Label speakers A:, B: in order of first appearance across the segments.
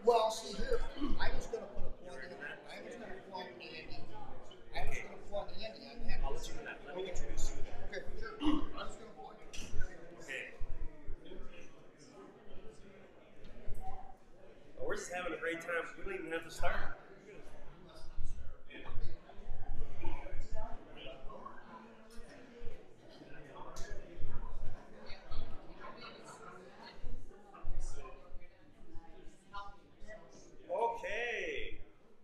A: Well, see here, I was going to put a plug in. I was going to plug Andy. I was going to plug Andy on that.
B: I'll let you do that. Let me introduce you.
A: Okay, sure. I was going to plug you.
B: Okay. Well, we're just having a great time. We don't even have to start. Okay.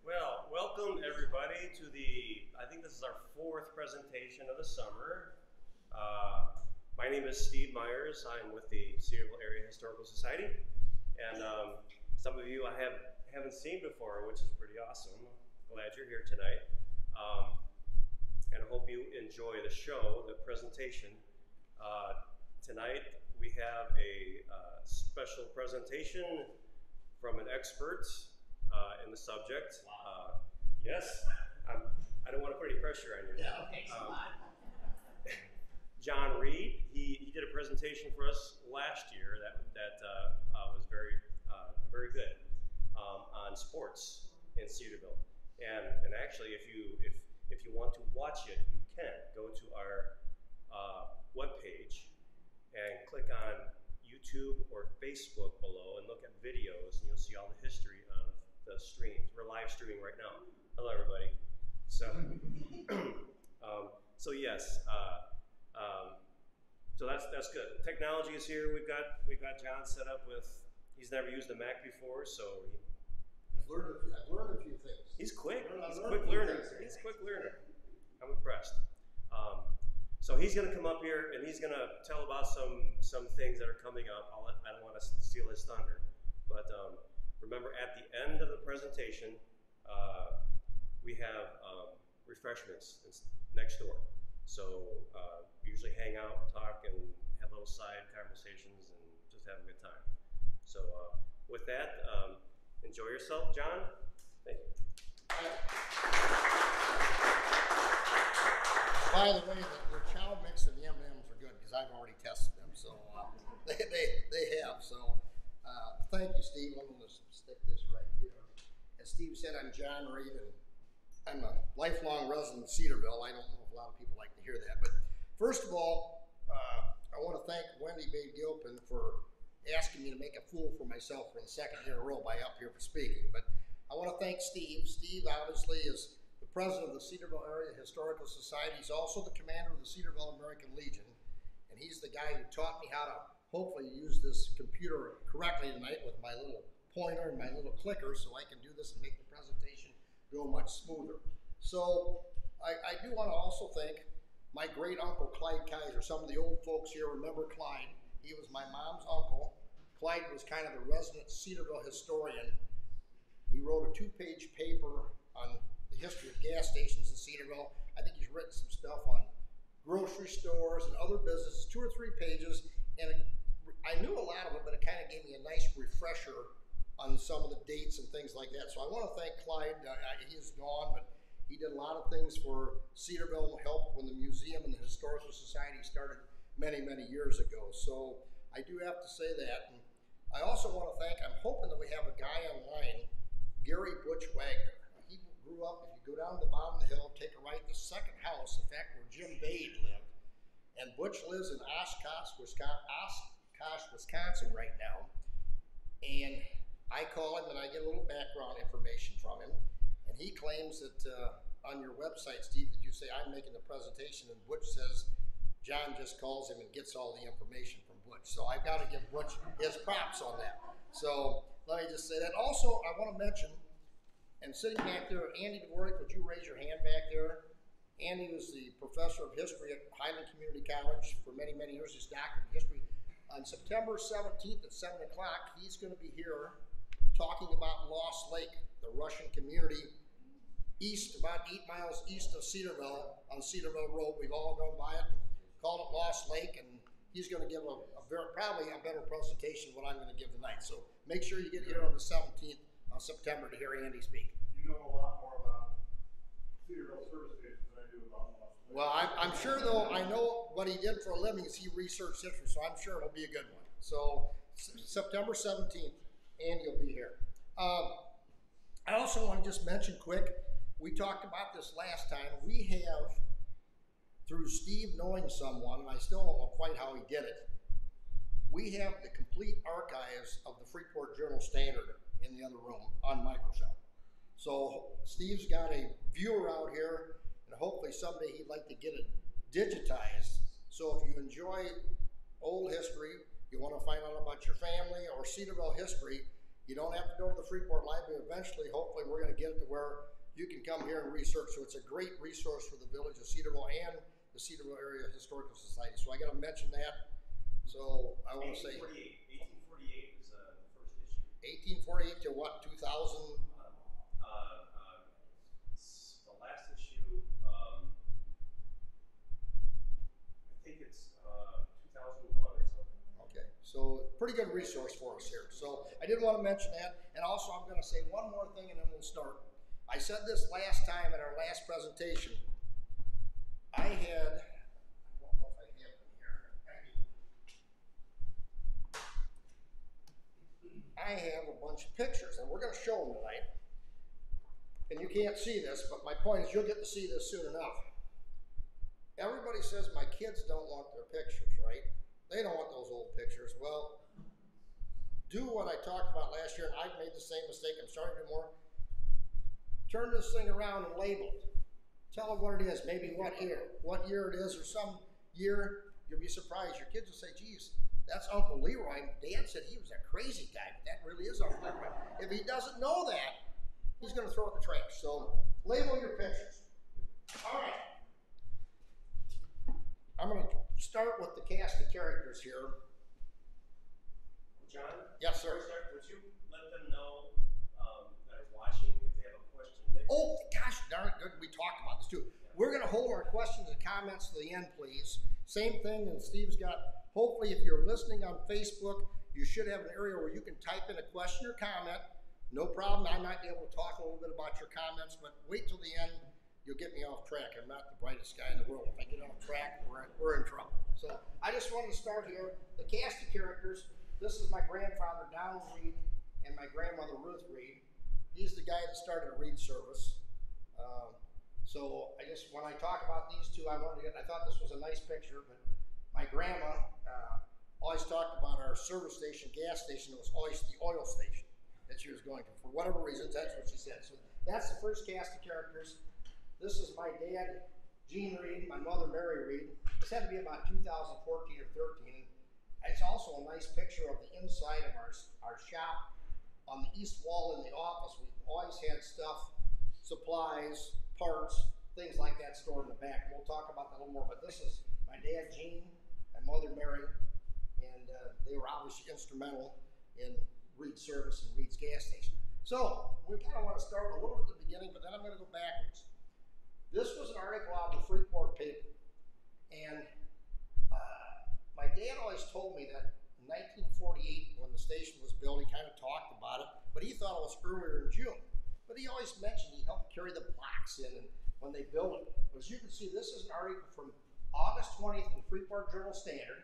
B: Well, welcome everybody to I think this is our fourth presentation of the summer. My name is Steve Myers. I'm with the Cedarville Area Historical Society. And some of you I haven't seen before, which is pretty awesome. Glad you're here tonight. And I hope you enjoy the show, the presentation. Tonight we have a special presentation from an expert in the subject. Yes, I don't want to put any pressure on you.
A: Yeah, okay,
B: John Reed, he did a presentation for us last year that was very good on sports in Cedarville. And actually, if you want to watch it, you can go to our webpage and click on YouTube or Facebook below and look at videos, and you'll see all the history of the streams. We're live streaming right now. Hello, everybody. So, so yes. So that's good. Technology is here. We've got John set up with. He's never used a Mac before, so
A: I've learned a few things.
B: he's quick. He's a quick learner. He's a quick learner. I'm impressed. So he's going to come up here and he's going to tell about some things that are coming up. I don't want to steal his thunder, but remember at the end of the presentation, we have refreshments next door. So we usually hang out, talk, and have little side conversations, and just have a good time. So with that, enjoy yourself, John. Thank you.
A: By the way, the chow mix and the M&Ms are good because I've already tested them, so they have. So thank you, Steve. I'm going to stick this right here. As Steve said, I'm John Reed, and I'm a lifelong resident of Cedarville. I don't know if a lot of people like to hear that, but first of all, I want to thank Wendy Bay-Gilpin for asking me to make a fool for myself for the second year in a row by up here for speaking. But I want to thank Steve. Steve obviously is the president of the Cedarville Area Historical Society. He's also the commander of the Cedarville American Legion, and he's the guy who taught me how to hopefully use this computer correctly tonight with my little pointer and my little clicker so I can do this and make the presentation go much smoother. So I do want to also thank my great uncle Clyde Kaiser. Some of the old folks here remember Clyde. He was my mom's uncle. Clyde was kind of the resident Cedarville historian. He wrote a 2-page paper on the history of gas stations in Cedarville. I think he's written some stuff on grocery stores and other businesses, 2 or 3 pages. And I knew a lot of it, but it kind of gave me a nice refresher on some of the dates and things like that. So I want to thank Clyde. He is gone, but he did a lot of things for Cedarville, helped when the museum and the Historical Society started many, many years ago. So I do have to say that. And I also want to thank, I'm hoping that we have a guy online, Gary Butch Wagner. He grew up, if you go down to the bottom of the hill, take a right, the second house, in fact, where Jim Bade lived. And Butch lives in Oshkosh, Wisconsin right now. And I call him and I get a little background information from him. And he claims that on your website, Steve, that you say I'm making the presentation, and Butch says John just calls him and gets all the information from Butch. So I've got to give Butch his props on that. So let me just say that. Also, I want to mention, and sitting back there, Andy Dvorak, would you raise your hand back there? Andy was the professor of history at Highland Community College for many, many years, his doctorate in history. On September 17th at 7 o'clock, he's going to be here talking about Lost Lake, the Russian community east, about 8 miles east of Cedarville, on Cedarville Road. We've all gone by it, called it Lost Lake, and he's going to give probably a better presentation than what I'm going to give tonight. So make sure you get here on the 17th of September to hear Andy speak.
C: You know a lot more about Cedarville service stations than I do about Lost Lake.
A: Well, I'm sure, though, I know what he did for a living is he researched history, so I'm sure it'll be a good one. So September 17th, Andy will be here. I also want to just mention quick, we talked about this last time. We have, through Steve knowing someone, and I still don't know quite how he did it, we have the complete archives of the Freeport Journal-Standard in the other room on Microsoft. So Steve's got a viewer out here, and hopefully someday he'd like to get it digitized. So if you enjoy old history, you want to find out about your family or Cedarville history, you don't have to go to the Freeport Library. Eventually, hopefully, we're going to get it to where you can come here and research. So it's a great resource for the village of Cedarville and the Cedarville Area Historical Society. So I got to mention that. So I want to say
B: 1848 is the first issue.
A: 1848 to what? 2000?
B: The last issue, I think it's 2001 or something.
A: Okay, so pretty good resource for us here. So I did want to mention that, and also I'm going to say one more thing, and then we'll start. I said this last time at our last presentation. I don't know if I have them here. I have a bunch of pictures, and we're going to show them tonight. And you can't see this, but my point is you'll get to see this soon enough. Everybody says my kids don't want their pictures, right? They don't want those old pictures. Well, do what I talked about last year, and I've made the same mistake. I'm starting to do more. Turn this thing around and label it. Tell them what it is, maybe what year it is, or some year. You'll be surprised. Your kids will say, geez, that's Uncle Leroy. Dad said he was a crazy guy, but that really is Uncle Leroy. If he doesn't know that, he's going to throw it in the trash. So label your pictures. All right. I'm going to start with the cast of characters here.
B: John?
A: Yes, sir.
B: Would you let them know that are watching if they have a question?
A: Oh, gosh, darn it, good. We talked about this too. Yeah. We're going to hold our questions and comments to the end, please. Same thing, and Steve's got, hopefully if you're listening on Facebook, you should have an area where you can type in a question or comment. No problem, I might be able to talk a little bit about your comments, but wait till the end. You'll get me off track. I'm not the brightest guy in the world. If I get off track, we're in trouble. So I just wanted to start here. The cast of characters. This is my grandfather, Donald Reed, and my grandmother, Ruth Reed. He's the guy that started a Reed service. So when I talk about these two, I thought this was a nice picture, but my grandma always talked about our service station, gas station. It was always the oil station that she was going to. For whatever reasons, that's what she said. So that's the first cast of characters. This is my dad, Gene Reed, my mother, Mary Reed. This had to be about 2014 or 13. It's also a nice picture of the inside of our shop. On the east wall in the office, we've always had stuff, supplies, parts, things like that stored in the back. We'll talk about that a little more, but this is my dad, Gene, and mother, Mary, and they were obviously instrumental in Reed's service and Reed's gas station. So we kind of want to start a little bit at the beginning, but then I'm going to go backwards. This was an article out of the Freeport paper, and my dad always told me that in 1948, when the station was built, he kind of talked about it, but he thought it was earlier in June. But he always mentioned he helped carry the blocks in and when they built it. But as you can see, this is an article from August 20th in the Freeport Journal-Standard,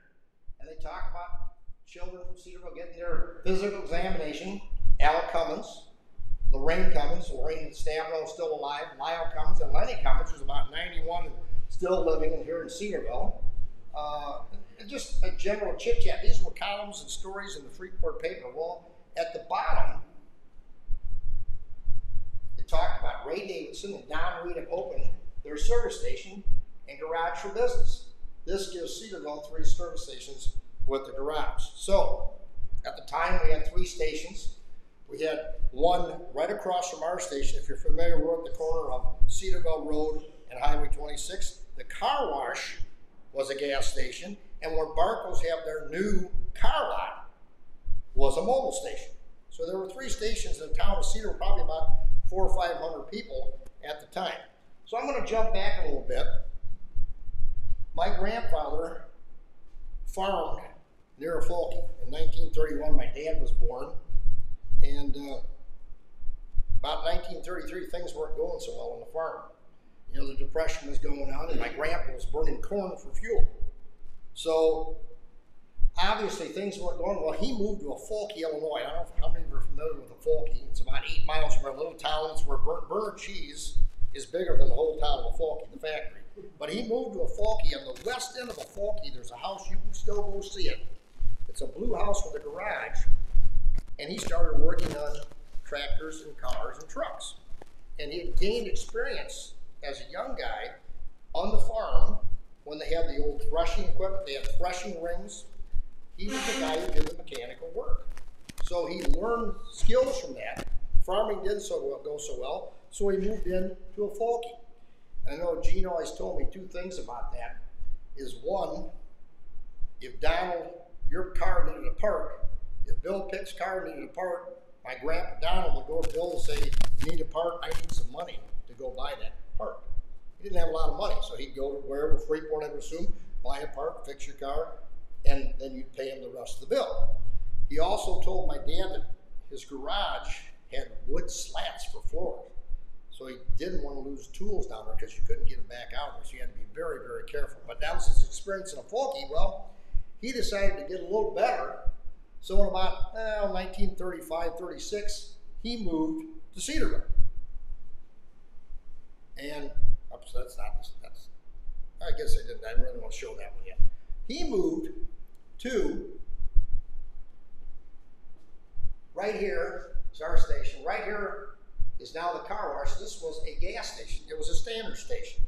A: and they talk about children from Cedarville getting their physical examination. Al Cummins, Lorraine Cummins, Lorraine Stavro is still alive, Lyle Cummins, and Lenny Cummins, who's about 91 and still living here in Cedarville. Just a general chit-chat. These were columns and stories in the Freeport paper. Well, at the bottom, it talked about Ray Davidson and Don Reed have opened their service station and garage for business. This gives Cedarville 3 service stations with the garage. So, at the time, we had 3 stations. We had one right across from our station. If you're familiar, we're at the corner of Cedarville Road and Highway 26. The car wash was a gas station, and where Barco's have their new car lot was a mobile station. So there were 3 stations in the town of Cedarville, probably about 400 or 500 people at the time. So I'm going to jump back a little bit. My grandfather farmed near Folky. In 1931, my dad was born, and about 1933, things weren't going so well on the farm. You know, the Depression was going on, and my grandpa was burning corn for fuel. So obviously things weren't going well. He moved to Folky, Illinois. I don't know how many of you are familiar with Folky. It's about 8 miles from our little town. It's where Bernard cheese is bigger than the whole town of Folky, the factory. But he moved to Folky. On the west end of Folky, there's a house. You can still go see it. It's a blue house with a garage. And he started working on tractors and cars and trucks. And he had gained experience as a young guy on the farm when they had the old threshing equipment. They had threshing rings. He was the guy who did the mechanical work. So he learned skills from that. Farming didn't go so well, so he moved in to a Folky. And I know Gene always told me 2 things about that. Is one, if Donald, your car needed a part, if Bill Pick's car needed a part, my grandpa Donald would go to Bill and say, "You need a part? I need some money to go buy that part." He didn't have a lot of money, so he'd go to wherever, Freeport, I would assume, buy a part, fix your car, and then you'd pay him the rest of the bill. He also told my dad that his garage had wood slats for floors, so he didn't want to lose tools down there because you couldn't get them back out there, so you had to be very, very careful. But that was his experience in a Folky. Well, he decided to get a little better. So in about 1935, 36, he moved to Cedarville. And I guess I didn't really want to show that one yet. He moved to right here is our station. Right here is now the car wash. This was a gas station. It was a standard station.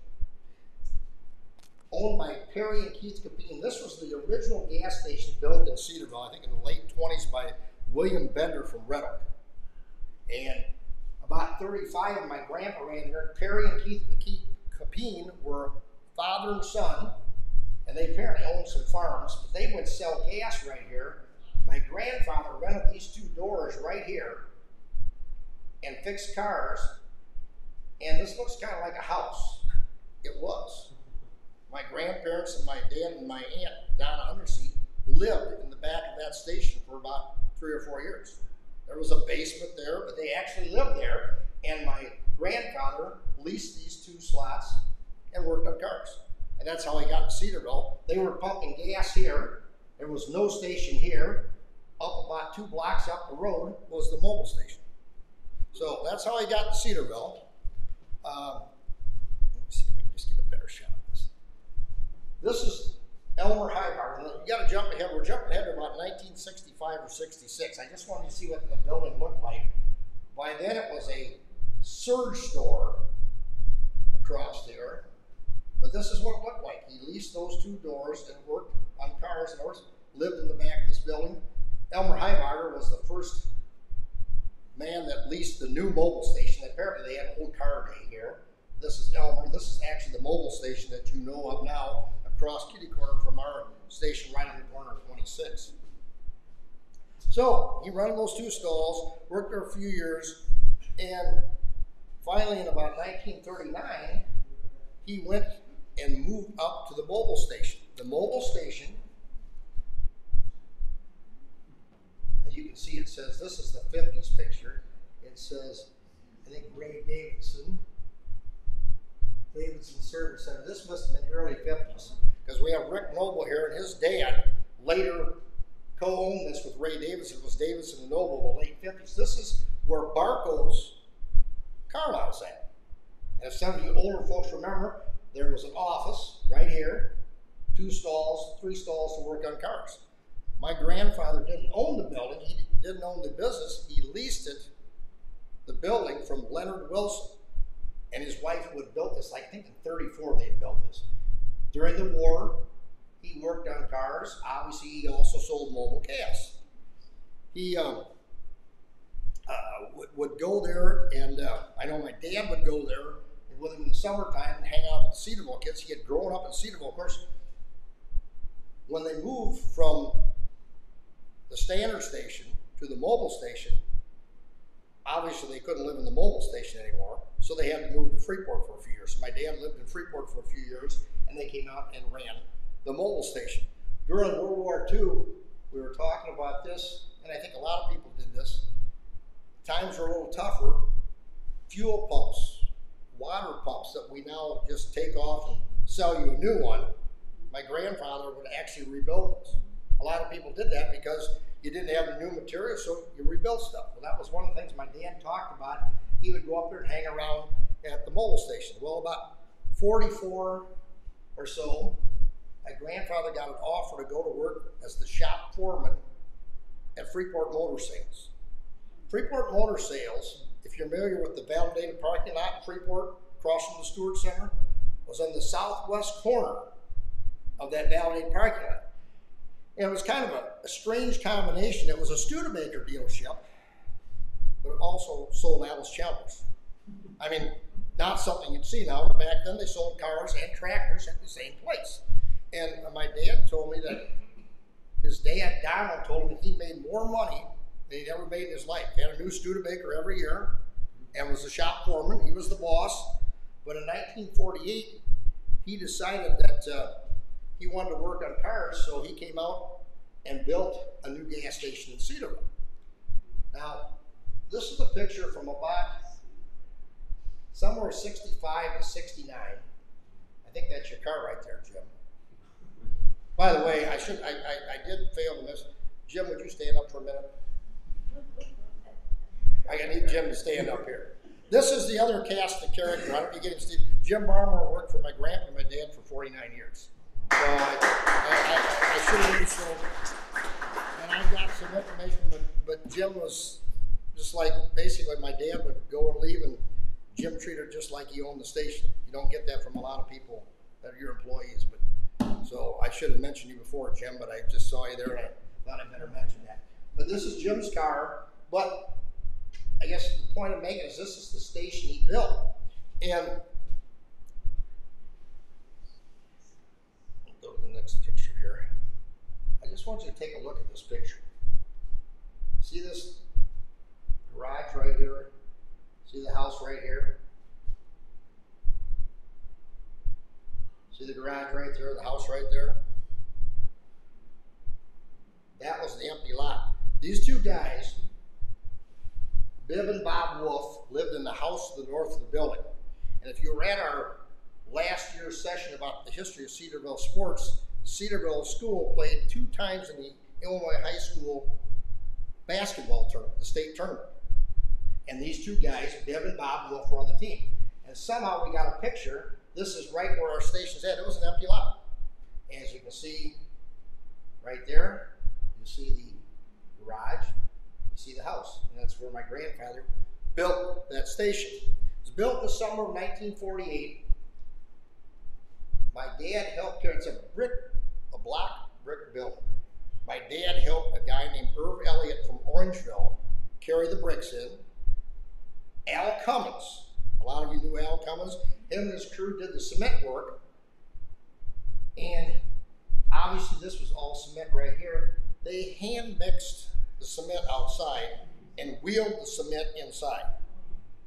A: Owned by Perry and Keith Capine. This was the original gas station built in Cedarville, I think in the late 20s by William Bender from Red Oak. And about 35 of my grandpa ran there. Perry and Keith Capine were father and son, and they apparently owned some farms, but they would sell gas right here. My grandfather rented these 2 doors right here and fixed cars, and this looks kind of like a house. It was. My grandparents and my dad and my aunt, Donna Underseat, lived in the back of that station for about 3 or 4 years. There was a basement there, but they actually lived there, and my grandfather leased these 2 slots and worked on cars. And that's how he got to Cedarville. They were pumping gas here. There was no station here. Up about 2 blocks up the road was the mobile station. So that's how he got to Cedarville. Let me see if I can just get a better shot of this. This is Elmer Highbar. You got to jump ahead. We're jumping ahead to about 1965 or 66. I just wanted to see what the building looked like. By then it was a surge store across there. But this is what it looked like. He leased those 2 doors and worked on cars and lived in the back of this building. Elmer Highbarger was the first man that leased the new mobile station. Apparently they had old car day here. This is Elmer. This is actually the mobile station that you know of now, across kitty corner from our station right on the corner of 26. So he rented those 2 stalls, worked there a few years, and finally in about 1939, he went and moved up to the mobile station. The mobile station, as you can see, it says, this is the 50s picture. It says, I think Ray Davidson Service Center. This must have been early 50s, because we have Rick Noble here, and his dad later co-owned this with Ray Davidson. It was Davidson and Noble in the late 50s. This is where Barco's car lot was at. And if some of you older folks remember, there was an office right here, 2 stalls, 3 stalls to work on cars. My grandfather didn't own the building. He didn't own the business. He leased it, the building, from Leonard Wilson. And his wife would built this, I think in 34 they had built this. During the war, he worked on cars. Obviously, he also sold mobile gas. He would go there, and I know my dad would go there with him in the summertime and hang out with the Cedarville kids. He had grown up in Cedarville. Of course, when they moved from the standard station to the mobile station, obviously they couldn't live in the mobile station anymore, so they had to move to Freeport for a few years. So my dad lived in Freeport for a few years, and they came out and ran the mobile station. During World War II, we were talking about this, and I think a lot of people did this. Times were a little tougher. Fuel pumps, water pumps that we now just take off and sell you a new one. My grandfather would actually rebuild those. a lot of people did that because you didn't have the new material, so you rebuilt stuff. Well, that was one of the things my dad talked about. He would go up there and hang around at the mobile station. Well, about 44 or so, my grandfather got an offer to go to work as the shop foreman at Freeport Motor Sales. Freeport Motor Sales, if you're familiar with the validated parking lot in Freeport, across from the Stewart Center, was on the southwest corner of that validated parking lot. And it was kind of a strange combination. It was a Studebaker dealership, but it also sold Alice Chalmers. I mean, not something you'd see now, but back then they sold cars and tractors at the same place. And my dad told me that his dad, Donald, told him that he made more money than he'd ever made in his life. He had a new Studebaker every year and was the shop foreman. He was the boss. But in 1948, he decided that he wanted to work on cars, so he came out and built a new gas station in Cedarville. Now, this is a picture from about somewhere 65 to 69. I think that's your car right there, Jim. By the way, I did fail to miss. Jim, would you stand up for a minute? I need Jim to stand up here. This is the other cast of character. I don't know if you get him, Steve. Jim Barmore worked for my grandpa and my dad for 49 years. So I should have used so. And I got some information, but Jim was just like, basically my dad would go and leave and Jim treated just like he owned the station. You don't get that from a lot of people that are your employees. But so I should have mentioned you before, Jim, but I just saw you there and I thought I better mention that. But this is Jim's car, but I guess the point I'm making is this is the station he built. And I'll go to the next picture here. I just want you to take a look at this picture. See this garage right here? See the house right here? See the garage right there, the house right there? That was the empty lot. These two guys, Bibb and Bob Wolf, lived in the house to the north of the building. And if you were at our last year's session about the history of Cedarville sports, Cedarville School played 2 times in the Illinois high school basketball tournament, the state tournament. And these two guys, Bibb and Bob Wolf, were on the team. And somehow we got a picture. This is right where our station's at. It was an empty lot. As you can see right there, you see the garage, you see the house. And that's where my grandfather built that station. It was built in the summer of 1948. My dad helped here. It's a block brick building. My dad helped a guy named Irv Elliott from Orangeville carry the bricks in. Al Cummins, a lot of you knew Al Cummins. Him and his crew did the cement work. And obviously this was all cement right here. They hand mixed the cement outside and wheeled the cement inside.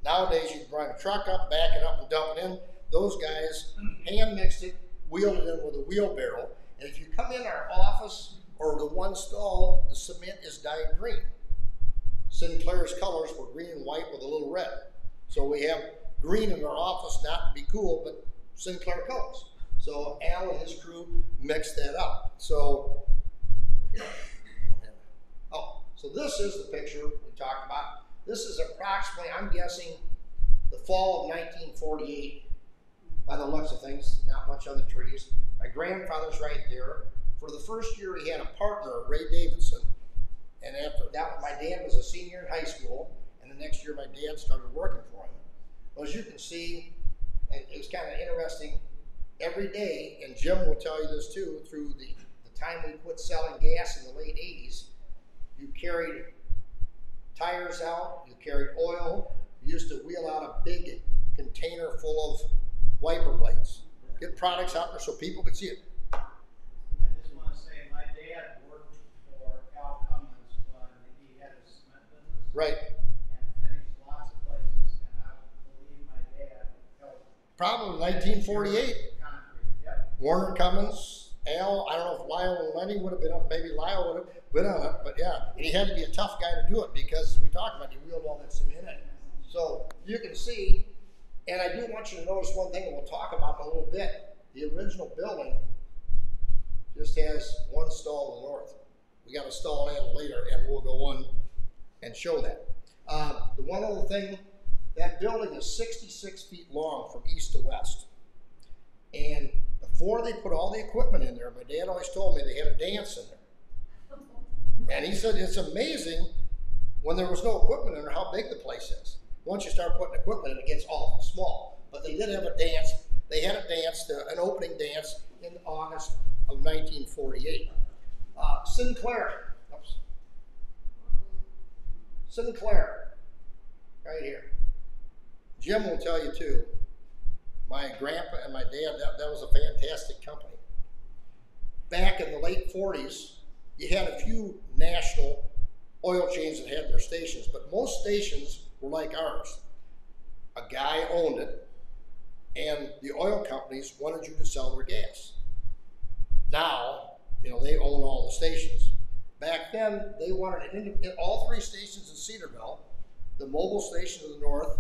A: Nowadays you can drive a truck up, back it up and dump it in. Those guys hand mixed it, wheeled it in with a wheelbarrow. And if you come in our office or the one stall, the cement is dyed green. Sinclair's colors were green and white with a little red. So we have green in our office, not to be cool, but Sinclair colors. So Al and his crew mixed that up. So, so this is the picture we talked about. This is approximately, I'm guessing, the fall of 1948. By the looks of things, not much on the trees. My grandfather's right there. For the first year, he had a partner, Ray Davidson. And after that, my dad was a senior in high school, and the next year my dad started working for him. Well, as you can see, it was kind of interesting. Every day, and Jim will tell you this too, through the time we quit selling gas in the late 80s, you carried tires out, you carried oil, you used to wheel out a big container full of wiper blades. Get products out there so people could see it.
D: I just want to say my dad worked for Al Cummins when he had his cement business.
A: Right.
D: And finished lots of places, and I believe my dad helped.
A: Probably 1948.
D: Concrete, yep.
A: Warner Cummins, Al, I don't know if Lyle and Lenny would have been up, maybe Lyle would have been on it, but yeah. And he had to be a tough guy to do it because, as we talked about, he wheeled all that cement in. So you can see, and I do want you to notice one thing that we'll talk about in a little bit. The original building just has one stall to the north. We got to stall in later, and we'll go on and show that. The one other thing, that building is 66 feet long from east to west. And before they put all the equipment in there, my dad always told me they had a dance in there. And he said it's amazing when there was no equipment in there how big the place is. Once you start putting equipment in, it gets awful small. But they did have a dance. They had a dance, an opening dance in August of 1948. Sinclair. Oops. Sinclair. Right here. Jim will tell you too. My grandpa and my dad, that was a fantastic company. Back in the late 40s, you had a few national oil chains that had their stations, but most stations were like ours. A guy owned it, and the oil companies wanted you to sell their gas. Now, they own all the stations. Back then, they wanted all three stations in Cedarville, the mobile station to the north,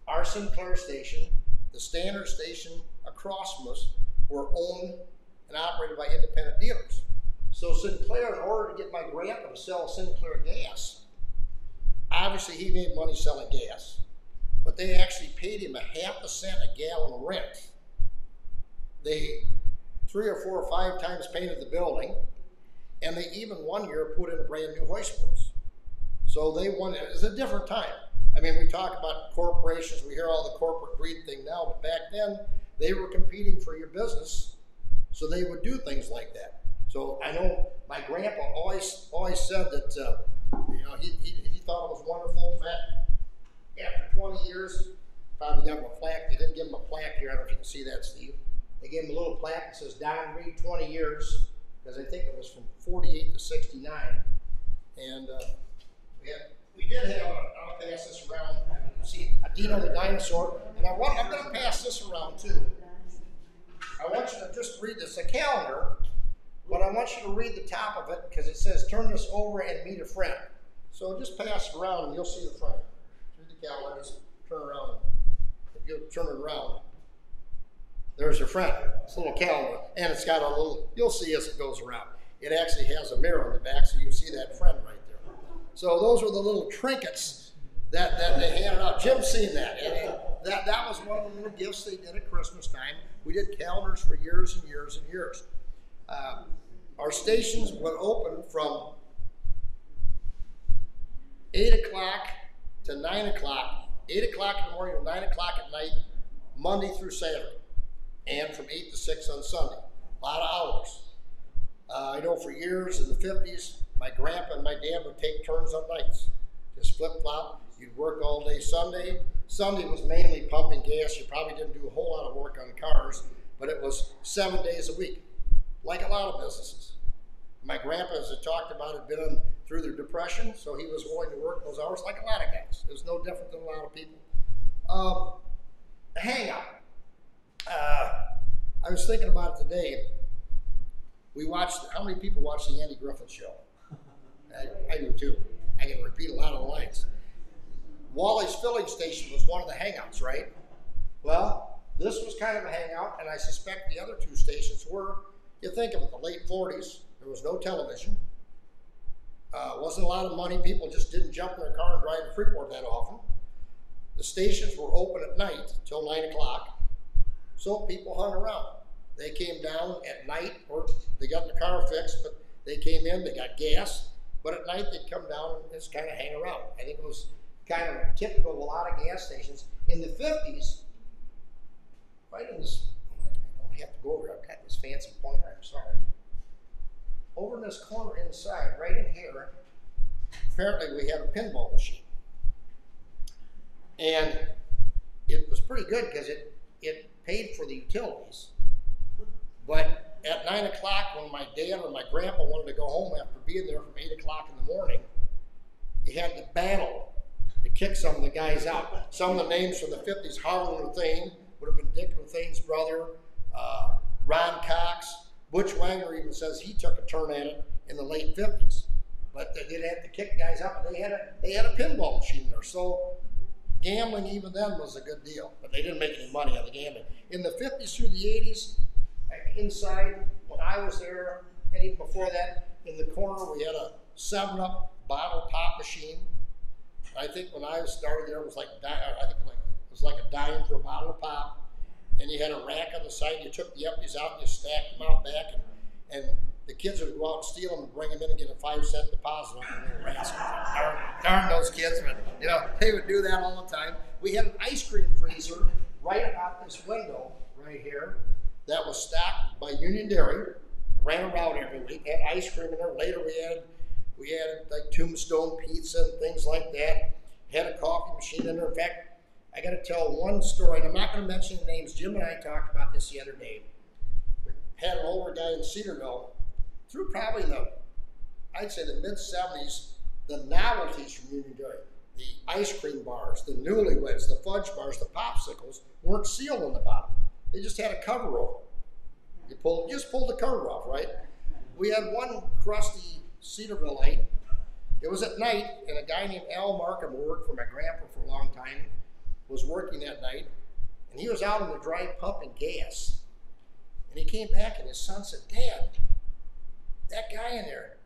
A: our Sinclair station, the standard station across from us, were owned and operated by independent dealers. So Sinclair, in order to get my grandpa to sell Sinclair gas, obviously he made money selling gas, but they actually paid him 0.5 cent a gallon rent. They 3 or 4 or 5 times painted the building, and they even one year put in a brand new hoist force. So they won. It was a different time. I mean, we talk about corporations, we hear all the corporate greed thing now, but back then they were competing for your business, so they would do things like that. So I know my grandpa always said that he thought it was wonderful. In fact, after 20 years, probably got him a plaque. They didn't give him a plaque here. I don't know if you can see that, Steve. They gave him a little plaque that says Don Reed 20 years, because I think it was from 48 to 69. And we did have I'll pass this around. See, a Dino the dinosaur. And I'm going to pass this around too. I want you to just read this, a calendar, but I want you to read the top of it because it says, turn this over and meet a friend. So just pass it around and you'll see the friend. Read the calendar, just turn around. If you turn it around, there's your friend. It's a little calendar, and it's got a little, you'll see as it goes around. It actually has a mirror on the back, so you can see that friend right there. So those were the little trinkets that they handed out. Jim's seen that. That was one of the little gifts they did at Christmas time. We did calendars for years and years and years. Our stations would open from 8 o'clock to 9 o'clock, 8 o'clock in the morning to 9 o'clock at night, Monday through Saturday, and from 8 to 6 on Sunday. A lot of hours. I know for years in the 50s, my grandpa and my dad would take turns on nights. Just flip-flop. You'd work all day Sunday. Sunday was mainly pumping gas. You probably didn't do a whole lot of work on cars, but it was 7 days a week, like a lot of businesses. My grandpa, as I talked about, had been through the Depression, so he was willing to work those hours like a lot of guys. It was no different than a lot of people. The hangout. I was thinking about it today. We watched, how many people watch the Andy Griffith Show? I do too. I can repeat a lot of the lines. Wally's filling station was one of the hangouts, right? Well, this was kind of a hangout, and I suspect the other two stations were. You think of it, the late 40s, there was no television. Wasn't a lot of money. People just didn't jump in their car and drive to Freeport that often. The stations were open at night till 9 o'clock, so people hung around. They came down at night, or they got the car fixed, but they came in, they got gas, but at night they'd come down and just kind of hang around. I think it was kind of typical of a lot of gas stations. In the 50s, right in this, I don't have to go over here, I've got this fancy pointer, I'm sorry. Over in this corner inside, right in here, apparently we had a pinball machine. And it was pretty good because it paid for the utilities. But at 9 o'clock, when my dad or my grandpa wanted to go home after being there from 8 o'clock in the morning, you had to battle to kick some of the guys out. Some of the names from the 50s, Harlan Ruthane, would have been Dick Ruthane's brother, Ron Cox. Butch Wagner even says he took a turn at it in the late 50s. But they did have to kick guys out, and they had a pinball machine there. So gambling even then was a good deal, but they didn't make any money on the gambling. In the 50s through the 80s, inside, when I was there, and even before that, in the corner, we had a 7-Up bottle pop machine. I think when I started there, it was like a dime for a bottle of pop. And you had a rack on the side. You took the empties out and you stacked them out back, and the kids would go out and steal them and bring them in and get a 5-cent deposit on the little rascals. Darn those kids, but you know, they would do that all the time. We had an ice cream freezer right about this window right here that was stocked by Union Dairy. Ran around every week, had ice cream in there. Later we had like Tombstone pizza and things like that. Had a coffee machine in there. In fact, I got to tell one story, and I'm not going to mention the names. Jim and I talked about this the other day. We had an older guy in Cedarville, through probably I'd say the mid-70s, the novelties from Union Dairy, the ice cream bars, the newlyweds, the fudge bars, the popsicles weren't sealed on the bottom. They just had a cover over. You just pulled the cover off, right? We had one crusty Cedarvilleite. It was at night, and a guy named Al Markham, who worked for my grandpa for a long time, was working that night, and he was out in the drive pumping gas. And he came back, and his son said, "Dad, that guy in there,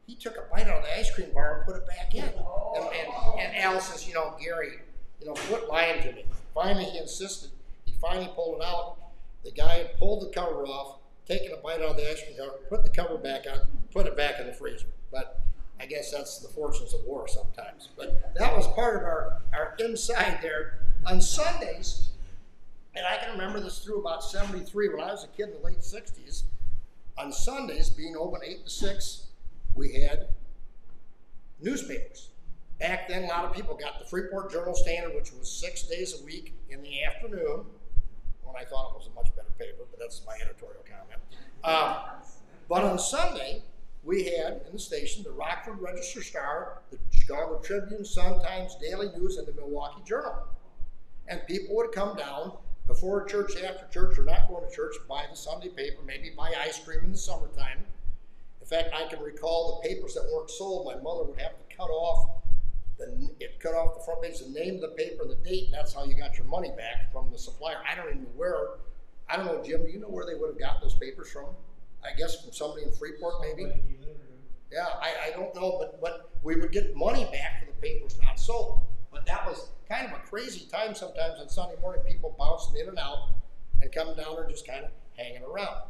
A: he took a bite out of the ice cream bar and put it back in." And Al says, "You know, Gary, you know, quit lying to me." Finally, he insisted. He finally pulled it out. The guy had pulled the cover off, taken a bite out of the ice cream cover, put the cover back on, put it back in the freezer. But I guess that's the fortunes of war sometimes. But that was part of our inside there. On Sundays, and I can remember this through about 73, when I was a kid in the late 60s, on Sundays, being open 8 to 6, we had newspapers. Back then, a lot of people got the Freeport Journal-Standard, which was 6 days a week in the afternoon, when I thought it was a much better paper, but that's my editorial comment. But on Sunday, we had in the station the Rockford Register-Star, the Chicago Tribune, Sun-Times, Daily News, and the Milwaukee Journal. And people would come down before church, after church, or not going to church, buy the Sunday paper, maybe buy ice cream in the summertime. In fact, I can recall the papers that weren't sold. My mother would have to cut off the front page, the name of the paper, and the date, and that's how you got your money back from the supplier. I don't even know where. I don't know, Jim, do you know where they would have gotten those papers from? I guess from somebody in Freeport, maybe? Yeah, I don't know, but we would get money back for the papers not sold. But that was kind of a crazy time sometimes on Sunday morning, people bouncing in and out and coming down there just kind of hanging around.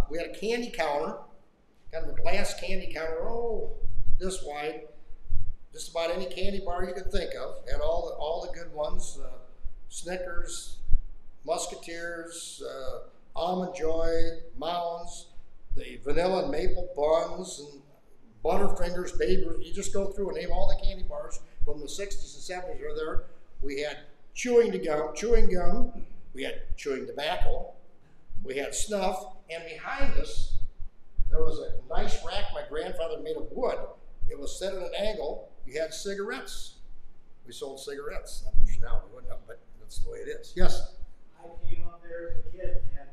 A: We had a candy counter, kind of a glass candy counter, this wide. Just about any candy bar you could think of. Had all the good ones, Snickers, Musketeers, Almond Joy, Mounds, the vanilla and maple buns, and Butterfingers, Baby. You just go through and name all the candy bars from the 60s and 70s are there. We had chewing gum, we had chewing tobacco, we had snuff, and behind us, there was a nice rack my grandfather made of wood. It was set at an angle. You had cigarettes. We sold cigarettes. I'm sure now we wouldn't have, but that's the way it is. Yes?
D: I came up there as a kid and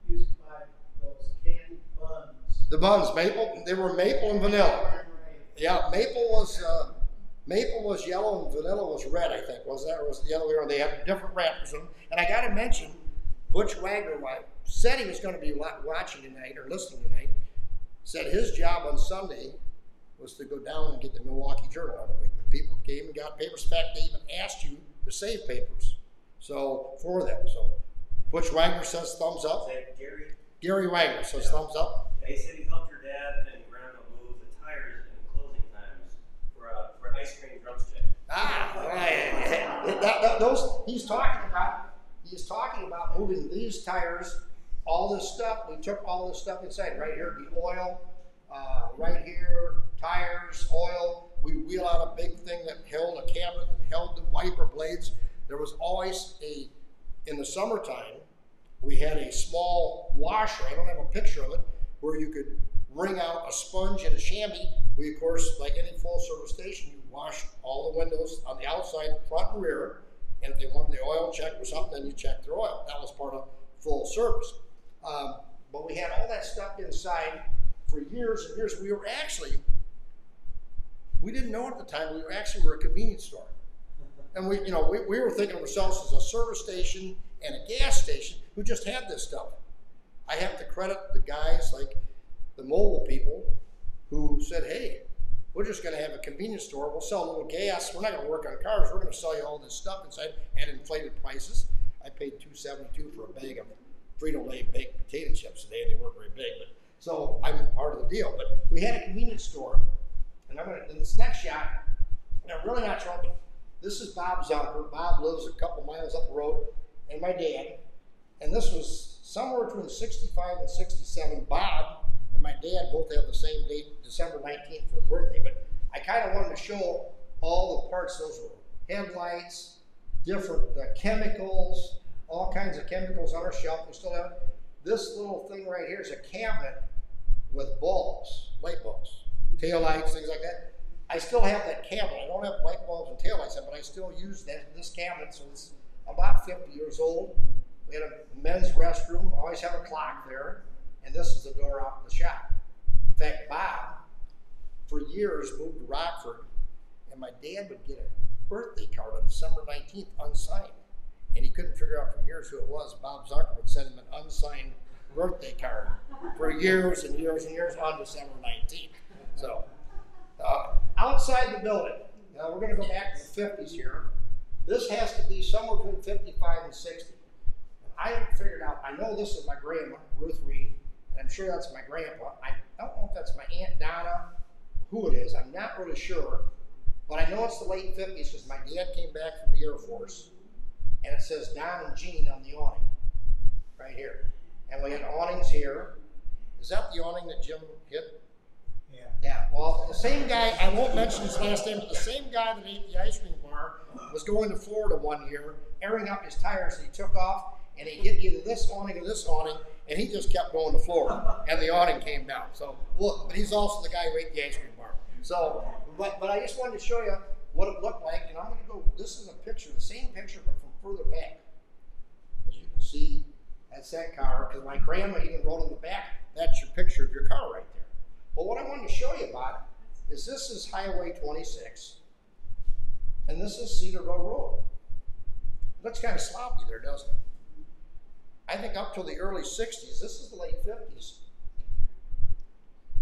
D: used to buy those candy buns.
A: The buns, maple, they were maple and vanilla. Yeah, maple was yellow and vanilla was red, I think. Was that, or was it the other way around? They had different wrappers in them. And I got to mention, Butch Wagner said he was going to be watching tonight or listening tonight, said his job on Sunday was to go down and get the Milwaukee Journal every week. People came and got papers. In fact, they even asked you to save papers for them. So Butch Wagner says thumbs up. Gary Wagner says thumbs up.
B: Yeah, he said he helped your dad and grandma move the tires in closing times for an ice cream drumstick.
A: He's talking about moving these tires, all this stuff. We took all this stuff inside. Right here, the oil. Right here, tires, oil. We'd wheel out a big thing that held a cabinet, that held the wiper blades. There was always in the summertime, we had a small washer, I don't have a picture of it, where you could wring out a sponge and a chamois. We, of course, like any full service station, you wash all the windows on the outside, front and rear, and if they wanted the oil check or something, then you check their oil. That was part of full service. But we had all that stuff inside for years and years. We didn't know at the time, we were a convenience store. And we were thinking of ourselves as a service station and a gas station who just had this stuff. I have to credit the guys like the mobile people who said, hey, we're just going to have a convenience store. We'll sell a little gas. We're not going to work on cars. We're going to sell you all this stuff inside at inflated prices. I paid $2.72 for a bag of Frito-Lay baked potato chips today, and they weren't very big. But so I'm part of the deal. But we had a convenience store, and in this next shot, and I'm really not sure, but this is Bob Zunker. Bob lives a couple miles up the road, and my dad. And this was somewhere between 65 and 67. Bob and my dad both have the same date, December 19th for birthday. But I kind of wanted to show all the parts. Those were headlights, different chemicals, all kinds of chemicals on our shelf. We still have this little thing right here is a cabinet with bulbs, light bulbs, tail lights, things like that. I still have that cabinet. I don't have light bulbs and tail lights, but I still use this cabinet. So it's about 50 years old. We had a men's restroom. Always have a clock there. And this is the door out the shop. In fact, Bob, for years, moved to Rockford, and my dad would get a birthday card on December 19th unsigned. And he couldn't figure out for years who it was. Bob Zucker would send him an unsigned birthday card for years and years and years on December 19th. So, outside the building, now we're going to go back to the 50s here. This has to be somewhere between 55 and 60. I haven't figured out, I know this is my grandma, Ruth Reed, and I'm sure that's my grandpa. I don't know if that's my Aunt Donna, who it is, I'm not really sure. But I know it's the late 50s because my dad came back from the Air Force, and it says Don and Jean on the awning, right here. And we had awnings here. Is that the awning that Jim hit?
D: Yeah.
A: Yeah, well, the same guy, I won't mention his last name, but the same guy that ate the ice cream bar was going to Florida one year, airing up his tires, and he took off, and he hit either this awning or this awning, and he just kept going to Florida, and the awning came down. So, look, but he's also the guy who ate the ice cream bar. So, but I just wanted to show you what it looked like, and I'm going to go, this is a picture, the same picture, but from further back. As you can see, that's that car, and my grandma even wrote on the back, that's your picture of your car right there. Well, what I wanted to show you about is this is Highway 26, and this is Cedarville Road. It looks kind of sloppy there, doesn't it? I think up till the early 60s, this is the late 50s,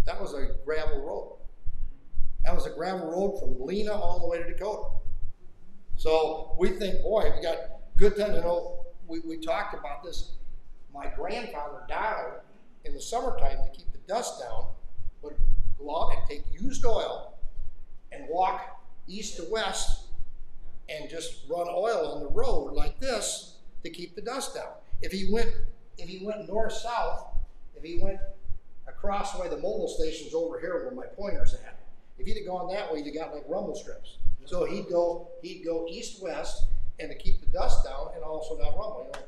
A: that was a gravel road. That was a gravel road from Lena all the way to Dakota. So we think, boy, we got good time. You know, we talked about this. My grandfather Donald, in the summertime, to keep the dust down, would go out and take used oil and walk east to west and just run oil on the road like this to keep the dust down. If he went north-south, if he went across the way the mobile station's over here where my pointer's at, if he'd have gone that way, he'd have got like rumble strips. So he'd go east-west and to keep the dust down and also not rumble. You know?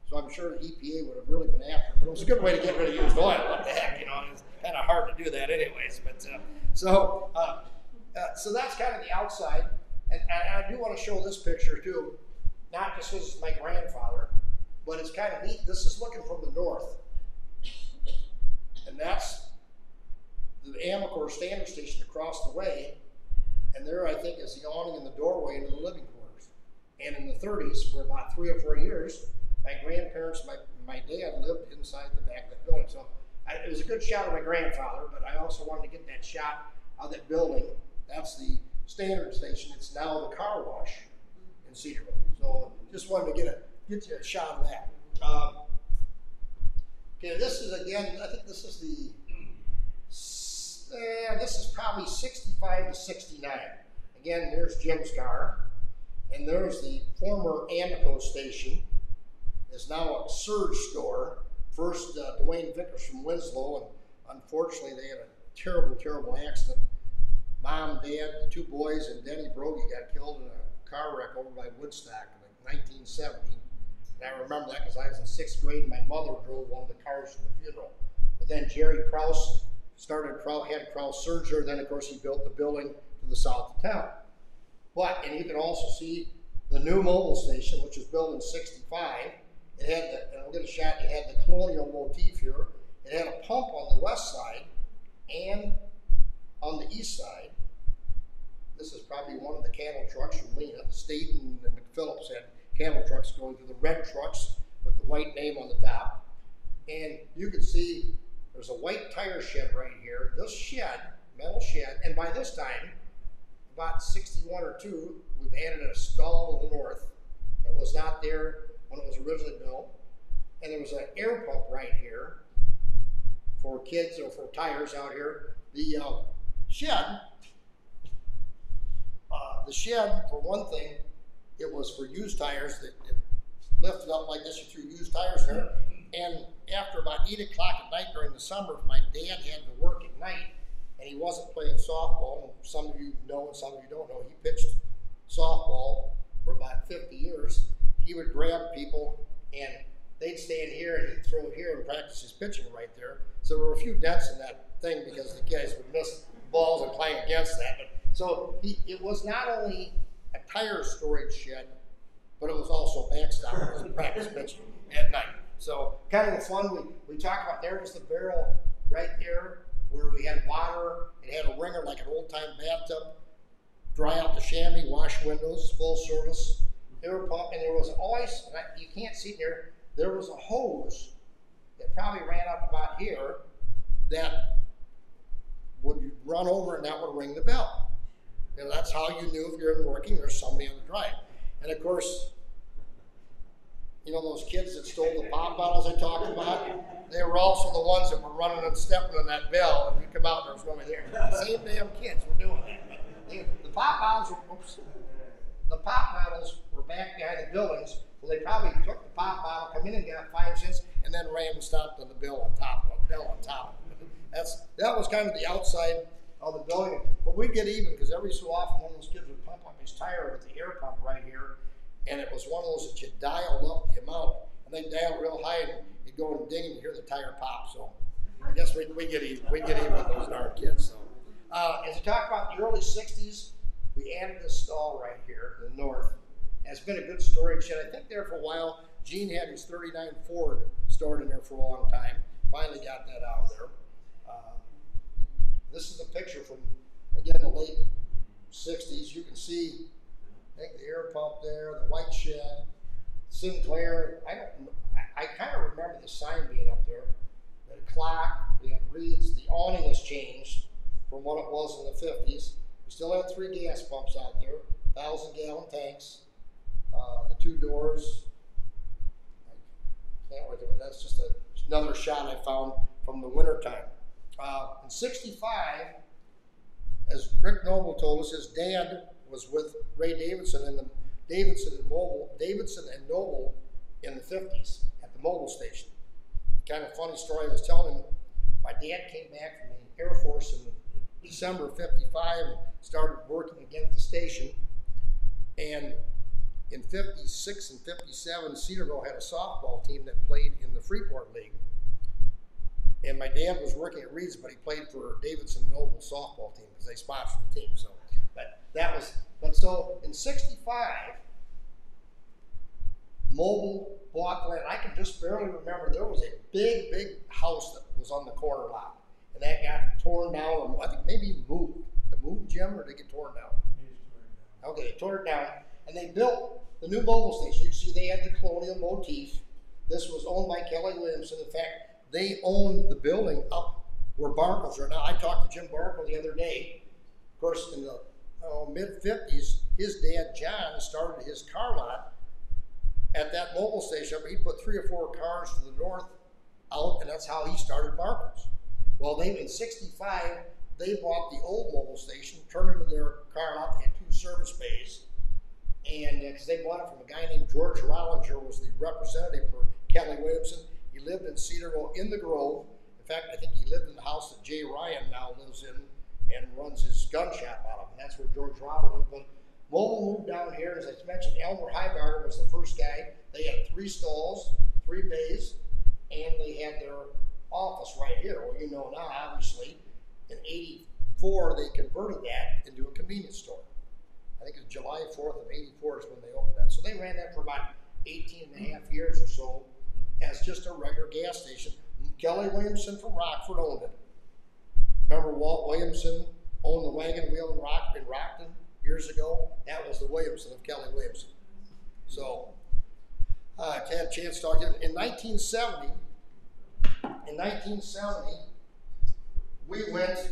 A: So I'm sure the EPA would have really been after him. But it was a good way to get rid of used oil. What the heck, you know? It's kind of hard to do that anyways. But so that's kind of the outside. And I do want to show this picture too, not just because it's my grandfather, but it's kind of neat. This is looking from the north. And that's the Amacor Standard Station across the way. And there, I think, is the awning in the doorway into the living quarters. And in the 30s, for about 3 or 4 years, my grandparents, my dad lived inside the back of that building. So it was a good shot of my grandfather, but I also wanted to get that shot of that building. That's the Standard Station. It's now the car wash in Cedarville. So just wanted to get you a shot of that. Okay, this is again, I think this is this is probably 65 to 69. Again, there's Jim's car, and there's the former Amoco station. It's now a Surge store. First, Dwayne Vickers from Winslow, and unfortunately they had a terrible, terrible accident. Mom, Dad, the 2 boys, and Denny Brody got killed in a car wreck over by Woodstock in like 1970. And I remember that because I was in 6th grade and my mother drove one of the cars to the funeral. But then Jerry Krause had Krause Surge there, then of course he built the building to the south of town. And you can also see the new mobile station, which was built in 65. It had and I'll get a shot, it had the colonial motif here. It had a pump on the west side and on the east side. This is probably one of the cattle trucks from Lena. Staten and McPhillips had cattle trucks going through, the red trucks with the white name on the top. And you can see there's a white tire shed right here. This shed, metal shed, and by this time, about 61 or 2, we've added a stall to the north that was not there when it was originally built. And there was an air pump right here for kids or for tires out here. The shed, for one thing, it was for used tires that it lifted up like this. You threw used tires there. And after about 8 o'clock at night during the summer, if my dad had to work at night and he wasn't playing softball, and some of you know and some of you don't know, he pitched softball for about 50 years. He would grab people and they'd stand here and he'd throw here and practice his pitching right there. So there were a few dents in that thing because the guys would miss balls and playing against that. So it was not only a tire storage shed, but it was also a backstop for practice pitching at night. So kind of the fun we talked about, there was the barrel right there where we had water. It had a ringer like an old time bathtub, dry out the chamois, wash windows, full service, air pump, and there was always, you can't see it there was a hose that probably ran up about here that would run over and that would ring the bell. And that's how you knew if you're working, there's somebody on the drive. And of course, you know those kids that stole the pop bottles I talked about? They were also the ones that were running and stepping on that bell, and you come out and there was nobody there. The same damn kids were doing it. The pop bottles were back behind the buildings, so they probably took the pop bottle, come in and got 5 cents, and then ran and stopped on the bell on top of it. That was kind of the outside of the building. But we'd get even because every so often one of those kids would pump up his tire with the air pump right here. And it was one of those that you dialed up the amount, and they dialed real high, and you'd go and ding, and you hear the tire pop. So I guess we get even with those darn kids. So as we talk about the early '60s, we added this stall right here to the north. And it's been a good storage shed. I think there for a while, Gene had his '39 Ford stored in there for a long time. Finally got that out of there. This is a picture from, again, the late '60s. You can see, I think the air pump there, the white shed, Sinclair. I kind of remember the sign being up there. The clock, we had reeds. The awning has changed from what it was in the '50s. We still have 3 gas pumps out there, 1,000-gallon tanks. The 2 doors. I can't wait to, but that's just another shot I found from the winter time. In '65, as Rick Noble told us, his dad was with Ray Davidson and Davidson and Noble in the '50s at the Mobil station. Kind of funny story I was telling him. My dad came back from the Air Force in December of '55 and started working again at the station. And in '56 and '57, Cedarville had a softball team that played in the Freeport League. And my dad was working at Reed's, but he played for Davidson Noble softball team because they sponsored the team. So, so in '65, Mobil bought the land. I can just barely remember there was a big house that was on the corner lot, and that got torn down. Or I think maybe moved. It moved, Jim, or did it get torn down? Okay, they tore it down, and they built the new Mobil station. You can see they had the colonial motif. This was owned by Kelly Williamson. In fact, they owned the building up where Barkles are now. I talked to Jim Barkle the other day. Of course, in the mid-'50s, his dad, John, started his car lot at that Mobil station. He put 3 or 4 cars to the north out, and that's how he started Barkles. Well, in '65, they bought the old Mobil station, turned it into their car lot. They had 2 service bays. And because they bought it from a guy named George Rollinger, was the representative for Kelly Williamson. He lived in Cedarville in the Grove. In fact, I think he lived in the house that Jay Ryan now lives in and runs his gun shop out of. And that's where George Rollinger lived. But Mobil moved down here. As I mentioned, Elmer Highbarger was the first guy. They had 3 stalls, 3 bays, and they had their office right here. Well, you know now, obviously, in '84, they converted that into a convenience store. I think it was July 4th of '84 is when they opened that. So they ran that for about 18 and a half years or so as just a regular gas station. Kelly Williamson from Rockford owned it. Remember Walt Williamson owned the wagon wheel in Rockton years ago? That was the Williamson of Kelly Williamson. So I had a chance to talk to him. In 1970,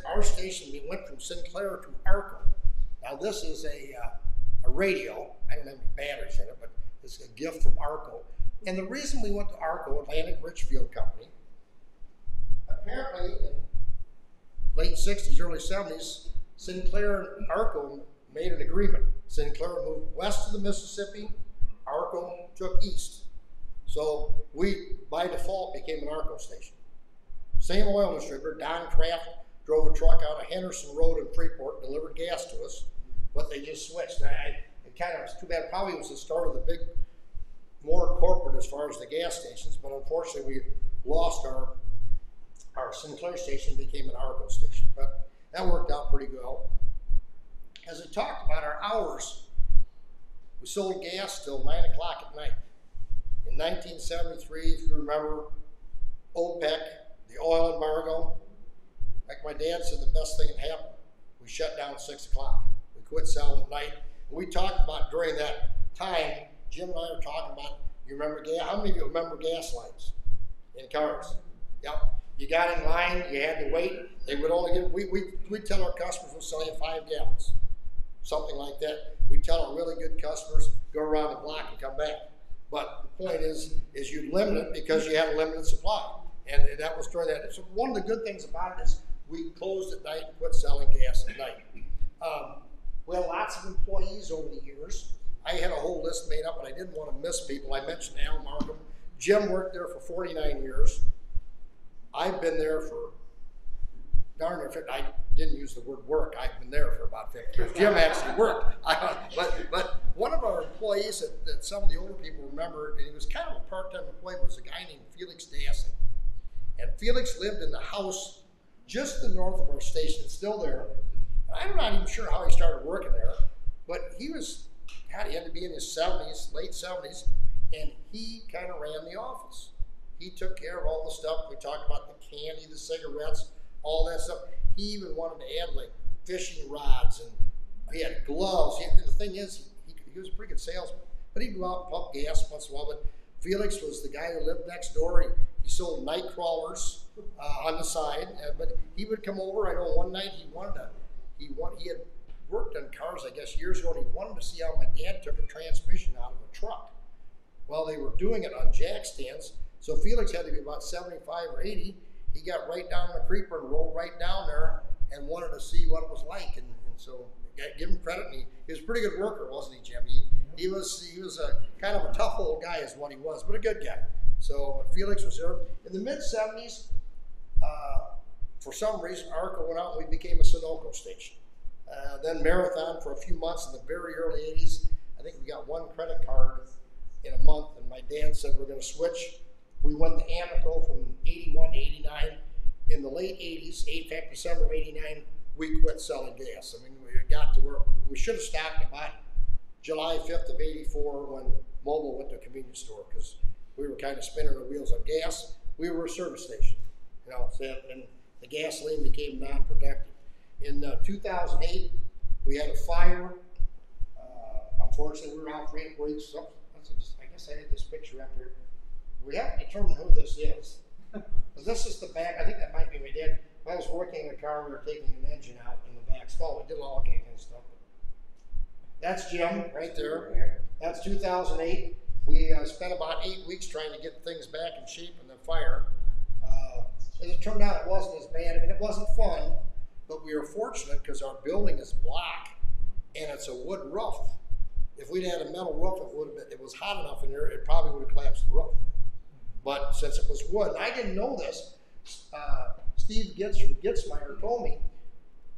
A: our station, we went from Sinclair to Arco. Now this is a radio. I don't have any batteries in it, but it's a gift from Arco. And the reason we went to Arco, Atlantic Richfield Company, apparently in late 60s, early 70s, Sinclair and Arco made an agreement. Sinclair moved west of the Mississippi, Arco took east. So we, by default, became an Arco station. Same oil distributor, Don Kraft drove a truck out of Henderson Road in Freeport, delivered gas to us, but they just switched. It kind of was too bad. Probably was the start of the big, more corporate as far as the gas stations, but unfortunately we lost our Sinclair station, became an Arco station. But that worked out pretty well. As I talked about our hours, we sold gas till 9 o'clock at night. In 1973, if you remember, OPEC, the oil embargo, like my dad said, the best thing that happened. We shut down at 6 o'clock. We quit selling at night. And we talked about during that time, Jim and I were talking about, you remember gas? How many of you remember gas lines in cars? Yep. You got in line, you had to wait. They would only give, we'd tell our customers we'll sell you 5 gallons. Something like that. We'd tell our really good customers, go around the block and come back. But the point is you'd limit it because you had a limited supply. And that was during that. So one of the good things about it is we closed at night and quit selling gas at night. We had lots of employees over the years. I had a whole list made up, but I didn't want to miss people. I mentioned Al Markham. Jim worked there for 49 years. I've been there for, darn near 50, I didn't use the word work. I've been there for about 50 years. Jim actually worked. But one of our employees that some of the older people remember, and he was kind of a part-time employee, was a guy named Felix Dassing. And Felix lived in the house just to the north of our station. It's still there. And I'm not even sure how he started working there, but he was, God, he had to be in his 70s, late 70s, and he kind of ran the office. He took care of all the stuff. We talked about the candy, the cigarettes, all that stuff. He even wanted to add like fishing rods, and he had gloves. The thing is, he was a pretty good salesman, but he'd go out and pump gas once in a while. But Felix was the guy who lived next door. He sold night crawlers on the side, but he would come over. I know one night he had worked on cars, I guess, years ago, and he wanted to see how my dad took a transmission out of a truck. Well, they were doing it on jack stands, so Felix had to be about 75 or 80. He got right down the creeper and rolled right down there and wanted to see what it was like, and so give him credit. And he was a pretty good worker, wasn't he, Jim? He was a kind of a tough old guy is what he was, but a good guy. So Felix was there. In the mid-70s, for some reason, Arco went out and we became a Sunoco station. Then Marathon for a few months in the very early 80s. I think we got one credit card in a month, and my dad said we're going to switch. We went to Amico from 81 to 89. In the late 80s, in fact, December of 89, we quit selling gas. I mean, we got to where we should have stopped about July 5th of 84 when Mobile went to a convenience store, because we were kind of spinning our wheels on gas. We were a service station, you know, and the gasoline became non-productive. In 2008, we had a fire. Unfortunately, we were out for 8 weeks. So I guess I had this picture up here. We have to determine who this is. This is the back. I think that might be my dad. When I was working in a car, we were taking an engine out in the back stall. We did all kind of stuff. That's Jim right there. That's 2008. We spent about 8 weeks trying to get things back in shape in the fire. As it turned out, it wasn't as bad. I mean, it wasn't fun, but we were fortunate because our building is block and it's a wood roof. If we'd had a metal roof, it was hot enough in there, it probably would have collapsed the roof. But since it was wood, and I didn't know this, Steve Gitz from Gitzmeyer told me,